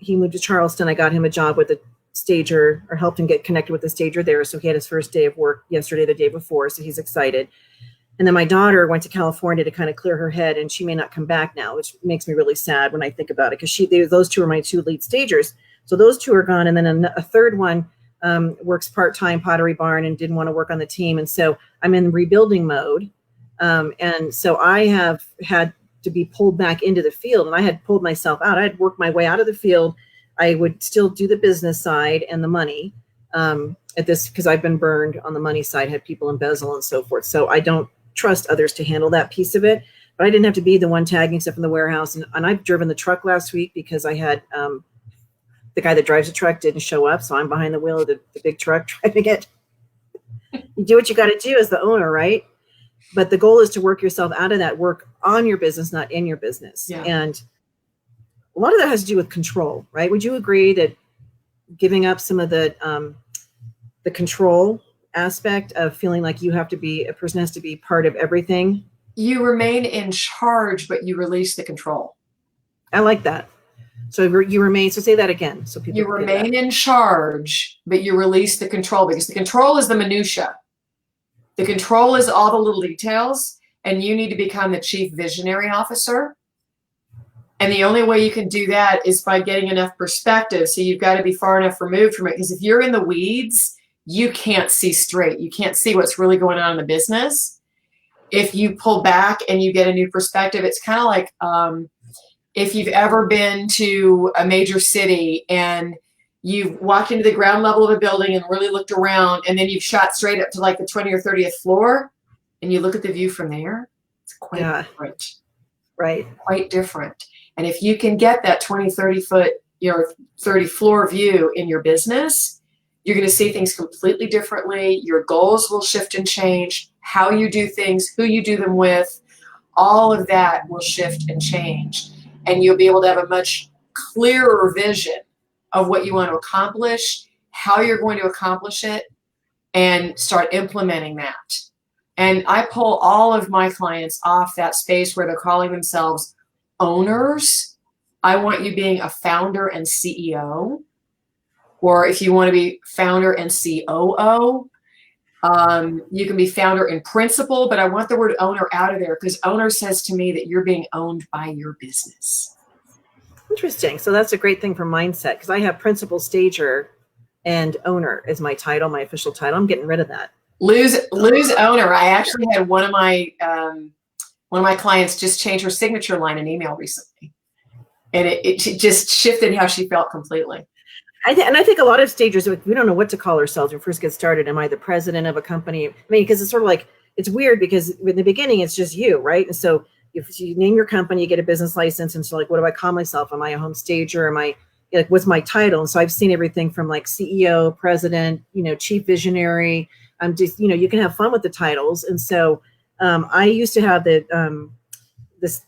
he moved to Charleston. I got him a job with a stager, or helped him get connected with the stager there. So he had his first day of work yesterday, the day before. So he's excited. And then my daughter went to California to kind of clear her head, and she may not come back now, which makes me really sad when I think about it, because those 2 are my 2 lead stagers. So those 2 are gone. And then a third one works part-time Pottery Barn and didn't want to work on the team. And so I'm in rebuilding mode. And so I have had to be pulled back into the field, and I had pulled myself out. I had worked my way out of the field. I would still do the business side and the money at this, because I've been burned on the money side, had people embezzle and so forth. So I don't trust others to handle that piece of it, but I didn't have to be the one tagging stuff in the warehouse. And I've driven the truck last week because I had the guy that drives the truck didn't show up. So I'm behind the wheel of the big truck driving it. You do what you got to do as the owner, right? But the goal is to work yourself out of that, work on your business, not in your business. Yeah. And a lot of that has to do with control, right? Would you agree that giving up some of the control aspect of feeling like a person has to be part of everything? You remain in charge, but you release the control. I like that. So you remain, so say that again. So people you remain in charge, but you release the control, because the control is the minutia. The control is all the little details, and you need to become the chief visionary officer. And the only way you can do that is by getting enough perspective. So you've got to be far enough removed from it, because if you're in the weeds, you can't see straight. You can't see what's really going on in the business. If you pull back and you get a new perspective, it's kind of like if you've ever been to a major city and you've walked into the ground level of a building and really looked around, and then you've shot straight up to like the 20th or 30th floor, and you look at the view from there, it's quite different. Right. Quite different. And if you can get that 20, 30 foot, 30 floor view in your business, you're going to see things completely differently. Your goals will shift and change. How you do things, who you do them with, all of that will shift and change. And you'll be able to have a much clearer vision of what you want to accomplish, how you're going to accomplish it, and start implementing that. And I pull all of my clients off that space where they're calling themselves owners. I want you being a founder and CEO, or if you want to be founder and COO, you can be founder in principle, but I want the word owner out of there, because owner says to me that you're being owned by your business. Interesting. So that's a great thing for mindset, because I have principal stager and owner as my title, my official title. I'm getting rid of that. Lose owner. I actually had one of my clients just change her signature line in email recently, and it just shifted how she felt completely. I think a lot of stagers, we don't know what to call ourselves when we first get started. Am I the president of a company? I mean, because it's sort of like, it's weird, because in the beginning, it's just you, right? And so if you name your company, you get a business license. And so like, what do I call myself? Am I a home stager? Am I, like, what's my title? And so I've seen everything from like CEO, president, chief visionary. I'm just, you can have fun with the titles. And so I used to have the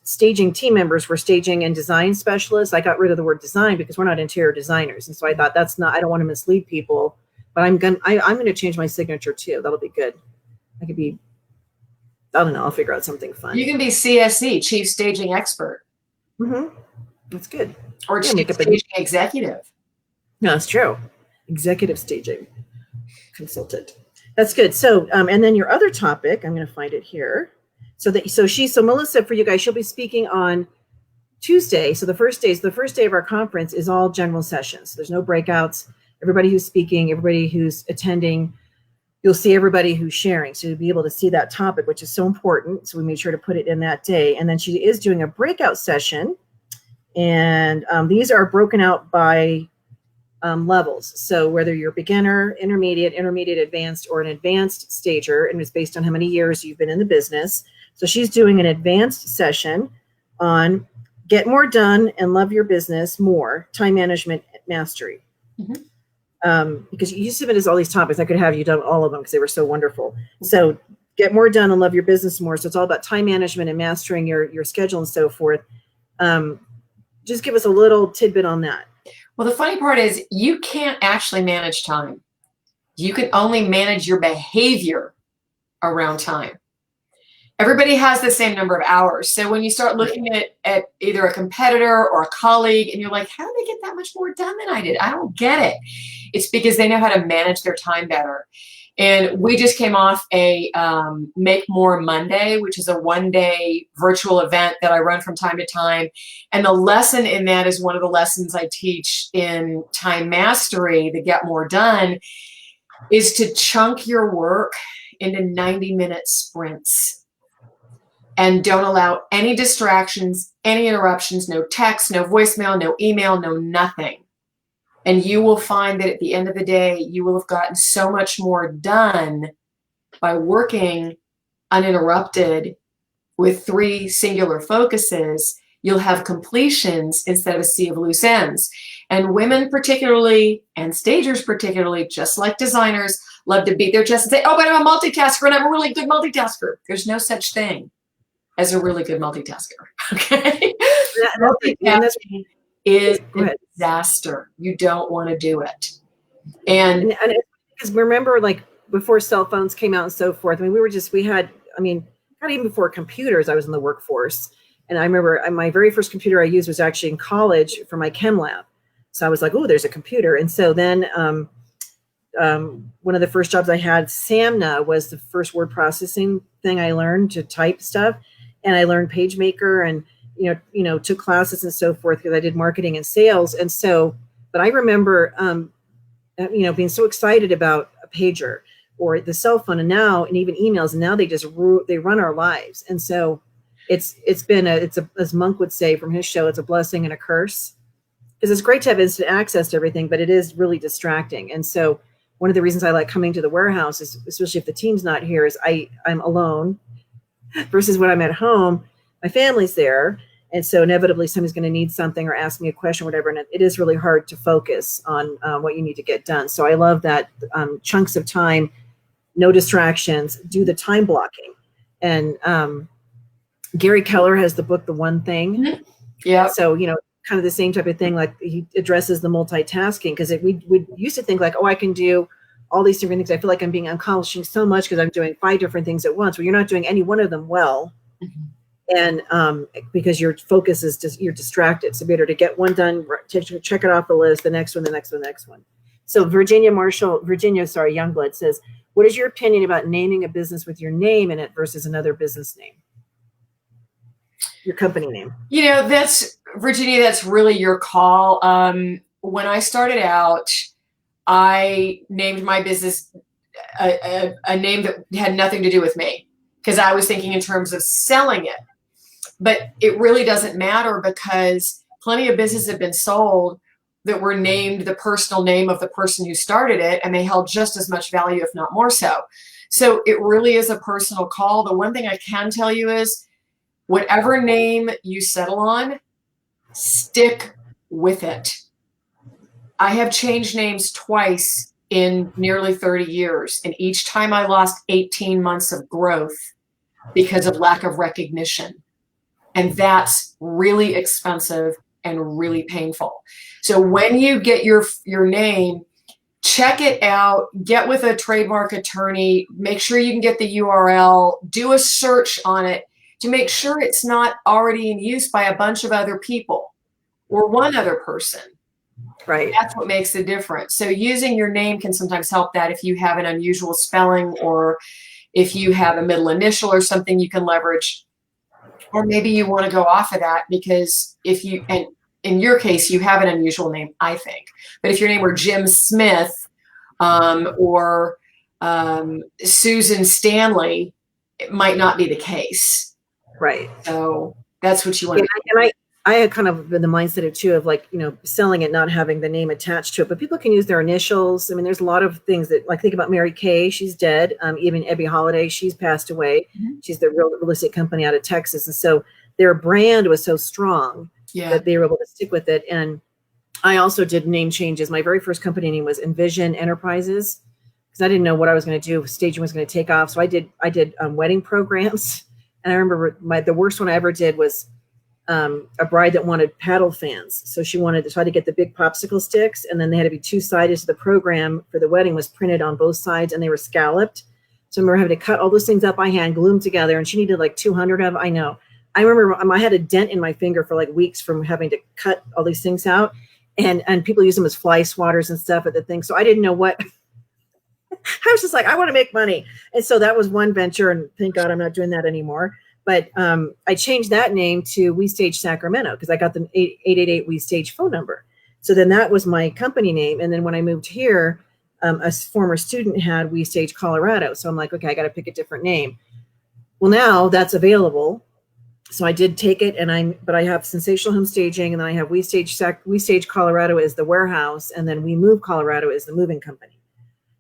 staging team members were staging and design specialists. I got rid of the word design because we're not interior designers. And so I thought I don't want to mislead people, but I'm going to change my signature too. That'll be good. I could be, I don't know. I'll figure out something fun. You can be CSE, Chief Staging Expert. Mm-hmm. That's good. Or chief staging executive. No, it's true. Executive staging consultant. That's good. So, and then your other topic, I'm going to find it here. So Melissa, for you guys, she'll be speaking on Tuesday. So the first day of our conference is all general sessions. So there's no breakouts. Everybody who's speaking, everybody who's attending, you'll see everybody who's sharing. So you'll be able to see that topic, which is so important. So we made sure to put it in that day. And then she is doing a breakout session. And these are broken out by levels. So whether you're beginner, intermediate, advanced, or an advanced stager, and it's based on how many years you've been in the business. So she's doing an advanced session on get more done and love your business more, time management mastery. Mm-hmm. Because you submitted all these topics, I could have you done all of them because they were so wonderful. Mm-hmm. So get more done and love your business more. So it's all about time management and mastering your schedule and so forth. Just give us a little tidbit on that. Well, the funny part is you can't actually manage time. You can only manage your behavior around time. Everybody has the same number of hours. So when you start looking at either a competitor or a colleague and you're like, how did they get that much more done than I did? I don't get it. It's because they know how to manage their time better. And we just came off a Make More Monday, which is a one-day virtual event that I run from time to time. And the lesson in that is one of the lessons I teach in time mastery, the Get More Done, is to chunk your work into 90-minute sprints. And don't allow any distractions, any interruptions, no text, no voicemail, no email, no nothing. And you will find that at the end of the day, you will have gotten so much more done by working uninterrupted with 3 singular focuses. You'll have completions instead of a sea of loose ends. And women particularly, and stagers particularly, just like designers, love to beat their chest and say, oh, but I'm a multitasker and I'm a really good multitasker. There's no such thing as a really good multitasker, okay? Multitasking is a disaster. You don't want to do it. And because remember, like before cell phones came out and so forth, I mean, not even before computers, I was in the workforce. And I remember my very first computer I used was actually in college for my chem lab. So I was like, oh, there's a computer. And so then one of the first jobs I had, Samna, was the first word processing thing I learned to type stuff. And I learned PageMaker and, took classes and so forth because I did marketing and sales. And so, but I remember, being so excited about a pager or the cell phone and even emails. And now they run our lives. And so it's as Monk would say from his show, it's a blessing and a curse, because it's great to have instant access to everything, but it is really distracting. And so one of the reasons I like coming to the warehouse is, especially if the team's not here, is I'm alone versus when I'm at home, my family's there. And so inevitably somebody's going to need something or ask me a question or whatever. And it is really hard to focus on what you need to get done. So I love that chunks of time, no distractions, do the time blocking. And Gary Keller has the book, The One Thing. Mm-hmm. Yeah. So, kind of the same type of thing, like he addresses the multitasking, because we used to think like, oh, I can do all these different things. I feel like I'm accomplishing so much because I'm doing 5 different things at once. Well, you're not doing any one of them well. Mm-hmm. And because your focus is just, you're distracted. So better to get one done, check it off the list, the next one, the next one, the next one. So Virginia Youngblood says, what is your opinion about naming a business with your name in it versus another business name? Your company name. That's Virginia, that's really your call. When I started out, I named my business a name that had nothing to do with me, because I was thinking in terms of selling it. But it really doesn't matter, because plenty of businesses have been sold that were named the personal name of the person who started it, and they held just as much value, if not more so. So it really is a personal call. The one thing I can tell you is, whatever name you settle on, stick with it. I have changed names twice in nearly 30 years, and each time I lost 18 months of growth because of lack of recognition. And that's really expensive and really painful. So when you get your name, check it out, get with a trademark attorney, make sure you can get the URL, do a search on it to make sure it's not already in use by a bunch of other people. or one other person. Right. That's what makes the difference. So using your name can sometimes help that if you have an unusual spelling, or if you have a middle initial or something you can leverage, or maybe you want to go off of that because if you, and in your case, you have an unusual name, I think. But if your name were Jim Smith or Susan Stanley, it might not be the case. Right. So that's what you want to do. And I had kind of been the mindset of too, of like, you know, selling it, not having the name attached to it, but people can use their initials. I mean, there's a lot of things that, like, think about Mary Kay, she's dead. Even Ebby Holiday, she's passed away. Mm-hmm. She's the real estate company out of Texas. And so their brand was so strong that they were able to stick with it. And I also did name changes. My very first company name was Envision Enterprises, because I didn't know what I was going to do. Staging was going to take off. So I did wedding programs. And I remember the worst one I ever did was a bride that wanted paddle fans. So she wanted to try to get the big popsicle sticks, and then they had to be two-sided. So the program for the wedding was printed on both sides, and they were scalloped. So I remember having to cut all those things up by hand, glue them together, and she needed like 200 of them. I know. I remember I had a dent in my finger for like weeks from having to cut all these things out, and people use them as fly swatters and stuff at the thing. So I didn't know what. I was just like, I want to make money. And so that was one venture, and thank God I'm not doing that anymore. But I changed that name to We Stage Sacramento because I got the 888 We Stage phone number. So then that was my company name. And then when I moved here, a former student had We Stage Colorado. So I'm like, okay, I got to pick a different name. Well, now that's available. So I did take it, but I have Sensational Home Staging, and then I have We Stage Colorado as the warehouse, and then We Move Colorado is the moving company.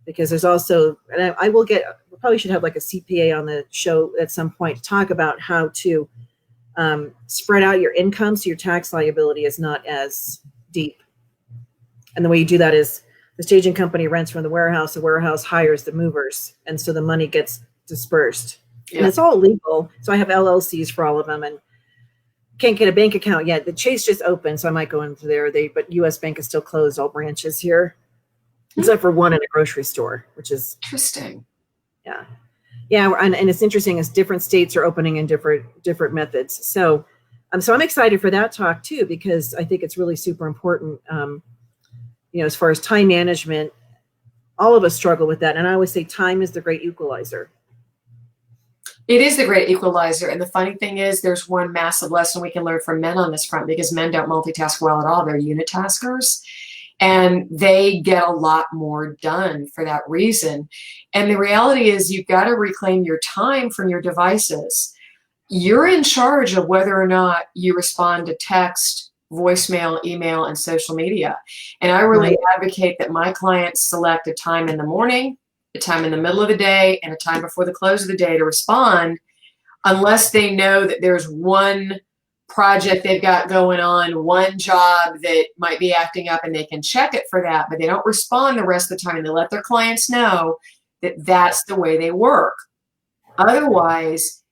Because there's also, and we probably should have like a CPA on the show at some point to talk about how to spread out your income so your tax liability is not as deep. And the way you do that is the staging company rents from the warehouse hires the movers, and so the money gets dispersed. Yeah. And it's all legal. So I have LLCs for all of them, and can't get a bank account yet. The Chase just opened, so I might go into there. But US Bank is still closed, all branches here. Except for one in a grocery store, which is interesting. Yeah. And it's interesting as different states are opening in different methods. So I'm excited for that talk too, because I think it's really super important. As far as time management, all of us struggle with that. And I always say time is the great equalizer. It is the great equalizer. And the funny thing is there's one massive lesson we can learn from men on this front, because men don't multitask well at all. They're unitaskers. And they get a lot more done for that reason. And the reality is you've got to reclaim your time from your devices. You're in charge of whether or not you respond to text, voicemail, email, and social media. And I really advocate that my clients select a time in the morning, a time in the middle of the day, and a time before the close of the day to respond, unless they know that there's one project they've got going on, one job that might be acting up, and they can check it for that, but they don't respond the rest of the time, and they let their clients know that that's the way they work. Otherwise,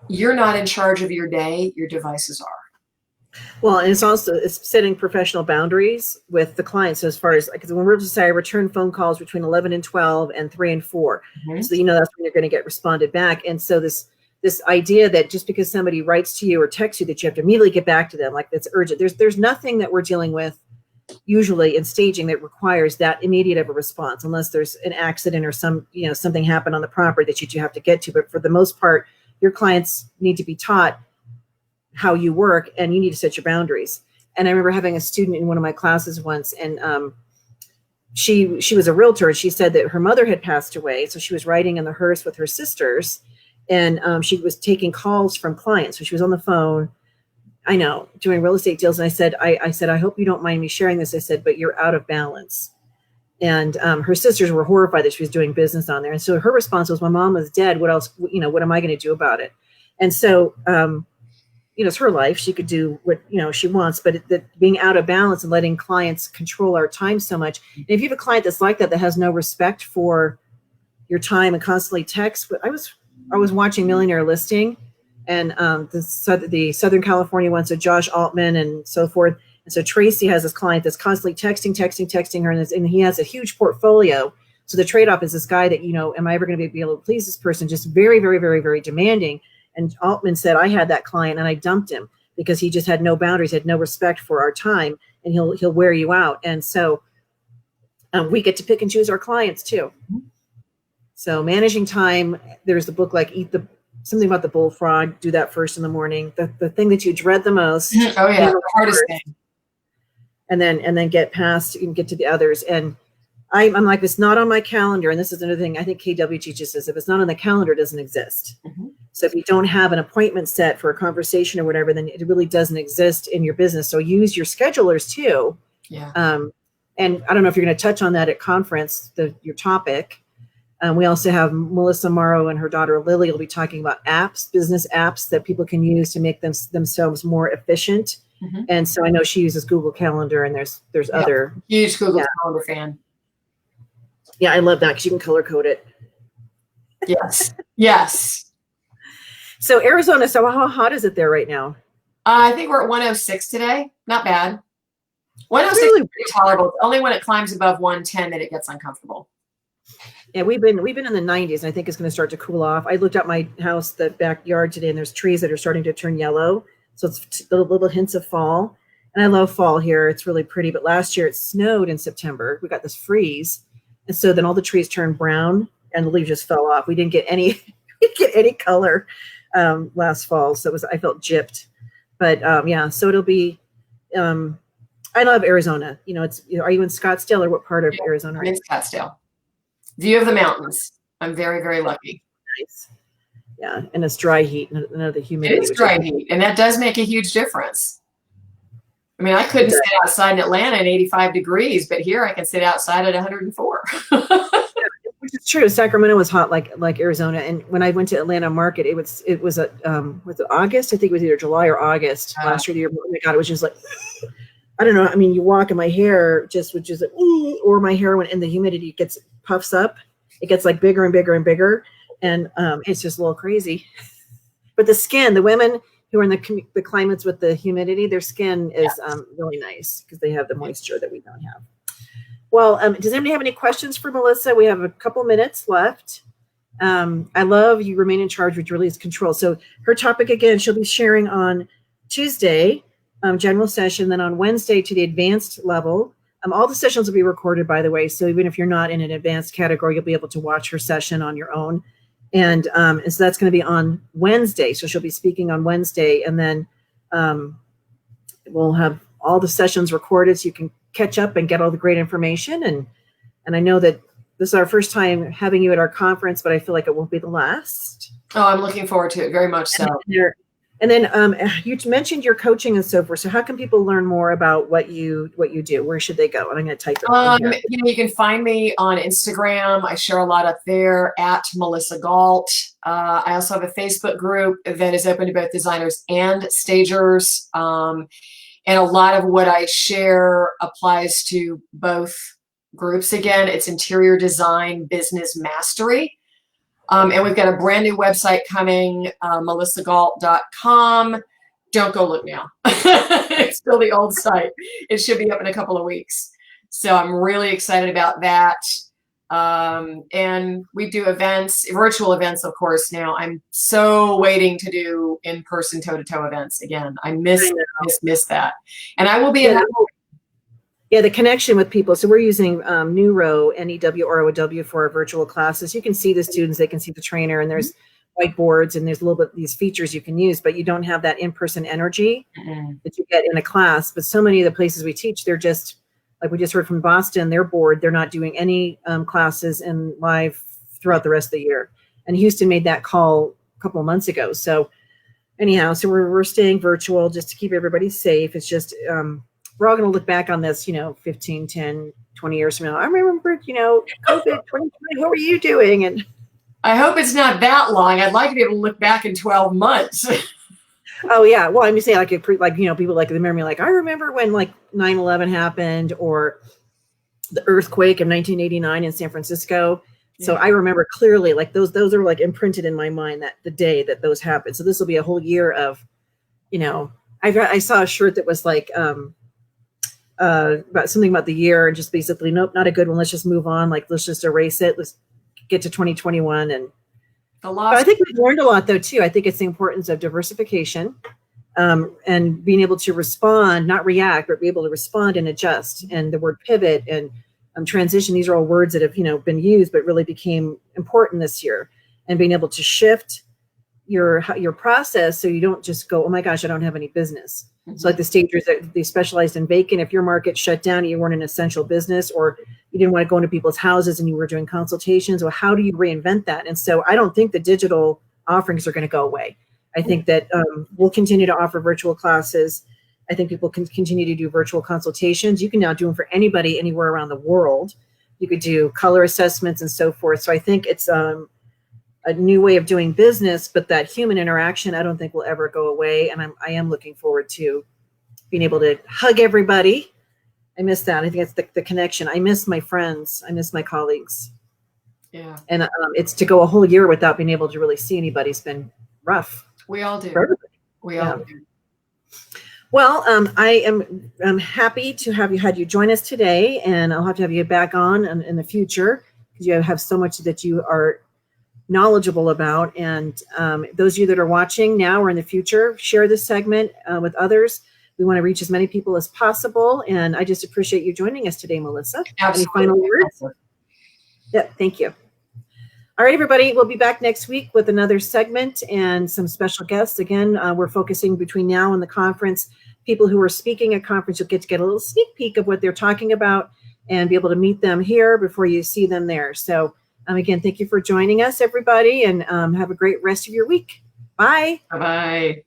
you're not in charge of your day, your devices are. Well, and it's setting professional boundaries with the clients. So as far as, because when we're just say I return phone calls between 11 and 12 and 3 and 4. Mm-hmm. So that's when you're going to get responded back. And so this idea that just because somebody writes to you or texts you that you have to immediately get back to them, like that's urgent. There's nothing that we're dealing with usually in staging that requires that immediate of a response, unless there's an accident or something happened on the property that you do have to get to. But for the most part, your clients need to be taught how you work, and you need to set your boundaries. And I remember having a student in one of my classes once, and she was a realtor, and she said that her mother had passed away. So she was riding in the hearse with her sisters, and she was taking calls from clients. So she was on the phone, doing real estate deals. And I said, I hope you don't mind me sharing this. I said, but you're out of balance. And her sisters were horrified that she was doing business on there. And so her response was, my mom was dead. What else, what am I going to do about it? And so, it's her life. She could do what, she wants, but being out of balance and letting clients control our time so much. And if you have a client that's like that has no respect for your time and constantly texts, but I was watching Millionaire Listing, and the Southern California one, so Josh Altman and so forth. And so Tracy has this client that's constantly texting her, and he has a huge portfolio. So the trade-off is this guy that, am I ever going to be able to please this person? Just very, very, very, very demanding. And Altman said, I had that client and I dumped him because he just had no boundaries, had no respect for our time, and he'll wear you out. And so we get to pick and choose our clients too. So managing time, there's the book like something about the bullfrog, do that first in the morning. The thing that you dread the most. Oh yeah, the hardest thing. And then get past, you can get to the others. And I'm like, it's not on my calendar. And this is another thing I think KW teaches us. If it's not on the calendar, it doesn't exist. So if you don't have an appointment set for a conversation or whatever, then it really doesn't exist in your business. So use your schedulers too. Yeah. And I don't know if you're going to touch on that at conference, your topic. We also have Melissa Morrow and her daughter Lily will be talking about apps, business apps that people can use to make themselves more efficient. And so I know she uses Google Calendar, and there's other huge Google Calendar fan. Yeah, I love that because you can color code it. Yes. Yes. So Arizona, so how hot is it there right now? I think we're at 106 today. Not bad. 106 really? is pretty tolerable. Only when it climbs above 110 that it gets uncomfortable. Yeah, we've been in the 90s, and I think it's going to start to cool off. I looked at my house, the backyard today, and there's trees that are starting to turn yellow. So it's little hints of fall. And I love fall here. It's really pretty. But last year it snowed in September. We got this freeze. And so then all the trees turned brown and the leaves just fell off. We didn't get any color last fall. So I felt gypped. But yeah, so it'll be, I love Arizona. Are you in Scottsdale or what part of Arizona? I'm in Scottsdale. View of the mountains. I'm very, very lucky. Nice. Yeah, and it's dry heat, none of the humidity. It is dry heat, and that does make a huge difference. I mean, I couldn't sit outside in Atlanta at 85 degrees, but here I can sit outside at 104. Which is true. Sacramento was hot like Arizona, and when I went to Atlanta market, it was was it August? I think it was either July or August last year. Oh my God, it was just like I don't know. I mean, you walk and my hair just would just like, or my hair when in the humidity puffs up, it gets like bigger and bigger and bigger. And it's just a little crazy. But the skin, the women who are in the climates with the humidity, their skin is really nice because they have the moisture that we don't have. Well, does anybody have any questions for Melissa? We have a couple minutes left. I love you remain in charge, which really is control. So her topic, again, she'll be sharing on Tuesday, general session, then on Wednesday to the advanced level. All the sessions will be recorded, by the way. So even if you're not in an advanced category, you'll be able to watch her session on your own. And so that's going to be on Wednesday. So she'll be speaking on Wednesday, and then we'll have all the sessions recorded so you can catch up and get all the great information. And I know that this is our first time having you at our conference, but I feel like it won't be the last. Oh, I'm looking forward to it very much so. And then you mentioned your coaching and so forth. So how can people learn more about what you do? Where should they go? And I'm going to type it. You can find me on Instagram. I share a lot up there at Melissa Galt. I also have a Facebook group that is open to both designers and stagers. And a lot of what I share applies to both groups. Again, it's interior design business mastery. And we've got a brand new website coming, melissagalt.com. Don't go look now. It's still the old site. It should be up in a couple of weeks. So I'm really excited about that. And we do events, virtual events, of course, now. I'm so waiting to do in-person toe-to-toe events again. I miss that. And I will be in Yeah, the connection with people. So we're using Neuro, N-E-W-R-O-W for our virtual classes. You can see the students, they can see the trainer, and there's whiteboards, and there's a little bit these features you can use, but you don't have that in-person energy that you get in a class. But so many of the places we teach, they're just, like we just heard from Boston, they're bored. They're not doing any classes in live throughout the rest of the year. And Houston made that call a couple of months ago. So anyhow, so we're staying virtual just to keep everybody safe. It's just, we're all going to look back on this, 15, 10, 20 years from now. I remember, COVID 2020, what were you doing? And I hope it's not that long. I'd like to be able to look back in 12 months. Oh, yeah. Well, I'm just saying, people like remember me, like, I remember when 9/11 happened, or the earthquake of 1989 in San Francisco. Yeah. So I remember clearly, those are imprinted in my mind that the day that those happened. So this will be a whole year of, I saw a shirt that was about something about the year, and just basically, nope, not a good one. Let's just move on. Let's just erase it. Let's get to 2021. And but I think we've learned a lot though, too. I think it's the importance of diversification. and being able to respond, not react, but be able to respond and adjust. And the word pivot and transition, these are all words that have, been used, but really became important this year. And being able to shift your process so you don't just go, oh my gosh, I don't have any business. So like the stagers that they specialized in bacon, if your market shut down, you weren't an essential business, or you didn't want to go into people's houses and you were doing consultations, or how do you reinvent that? And so I don't think the digital offerings are going to go away. I think that we'll continue to offer virtual classes. I think people can continue to do virtual consultations. You can now do them for anybody anywhere around the world. You could do color assessments and so forth. So I think it's a new way of doing business, but that human interaction, I don't think will ever go away. And I am looking forward to being able to hug everybody. I miss that. I think it's the connection. I miss my friends. I miss my colleagues. Yeah. And it's to go a whole year without being able to really see anybody. It's been rough. We all do. We all do. Well, I am happy to have you join us today, and I'll have to have you back on in the future because you have so much that you are knowledgeable about. And those of you that are watching now or in the future, share this segment with others. We want to reach as many people as possible. And I just appreciate you joining us today, Melissa. Absolutely. Any final words? Yeah, thank you. All right, everybody, we'll be back next week with another segment and some special guests. Again, we're focusing between now and the conference. People who are speaking at conference, you'll get to get a little sneak peek of what they're talking about and be able to meet them here before you see them there. So again, thank you for joining us, everybody, and have a great rest of your week. Bye. Bye-bye.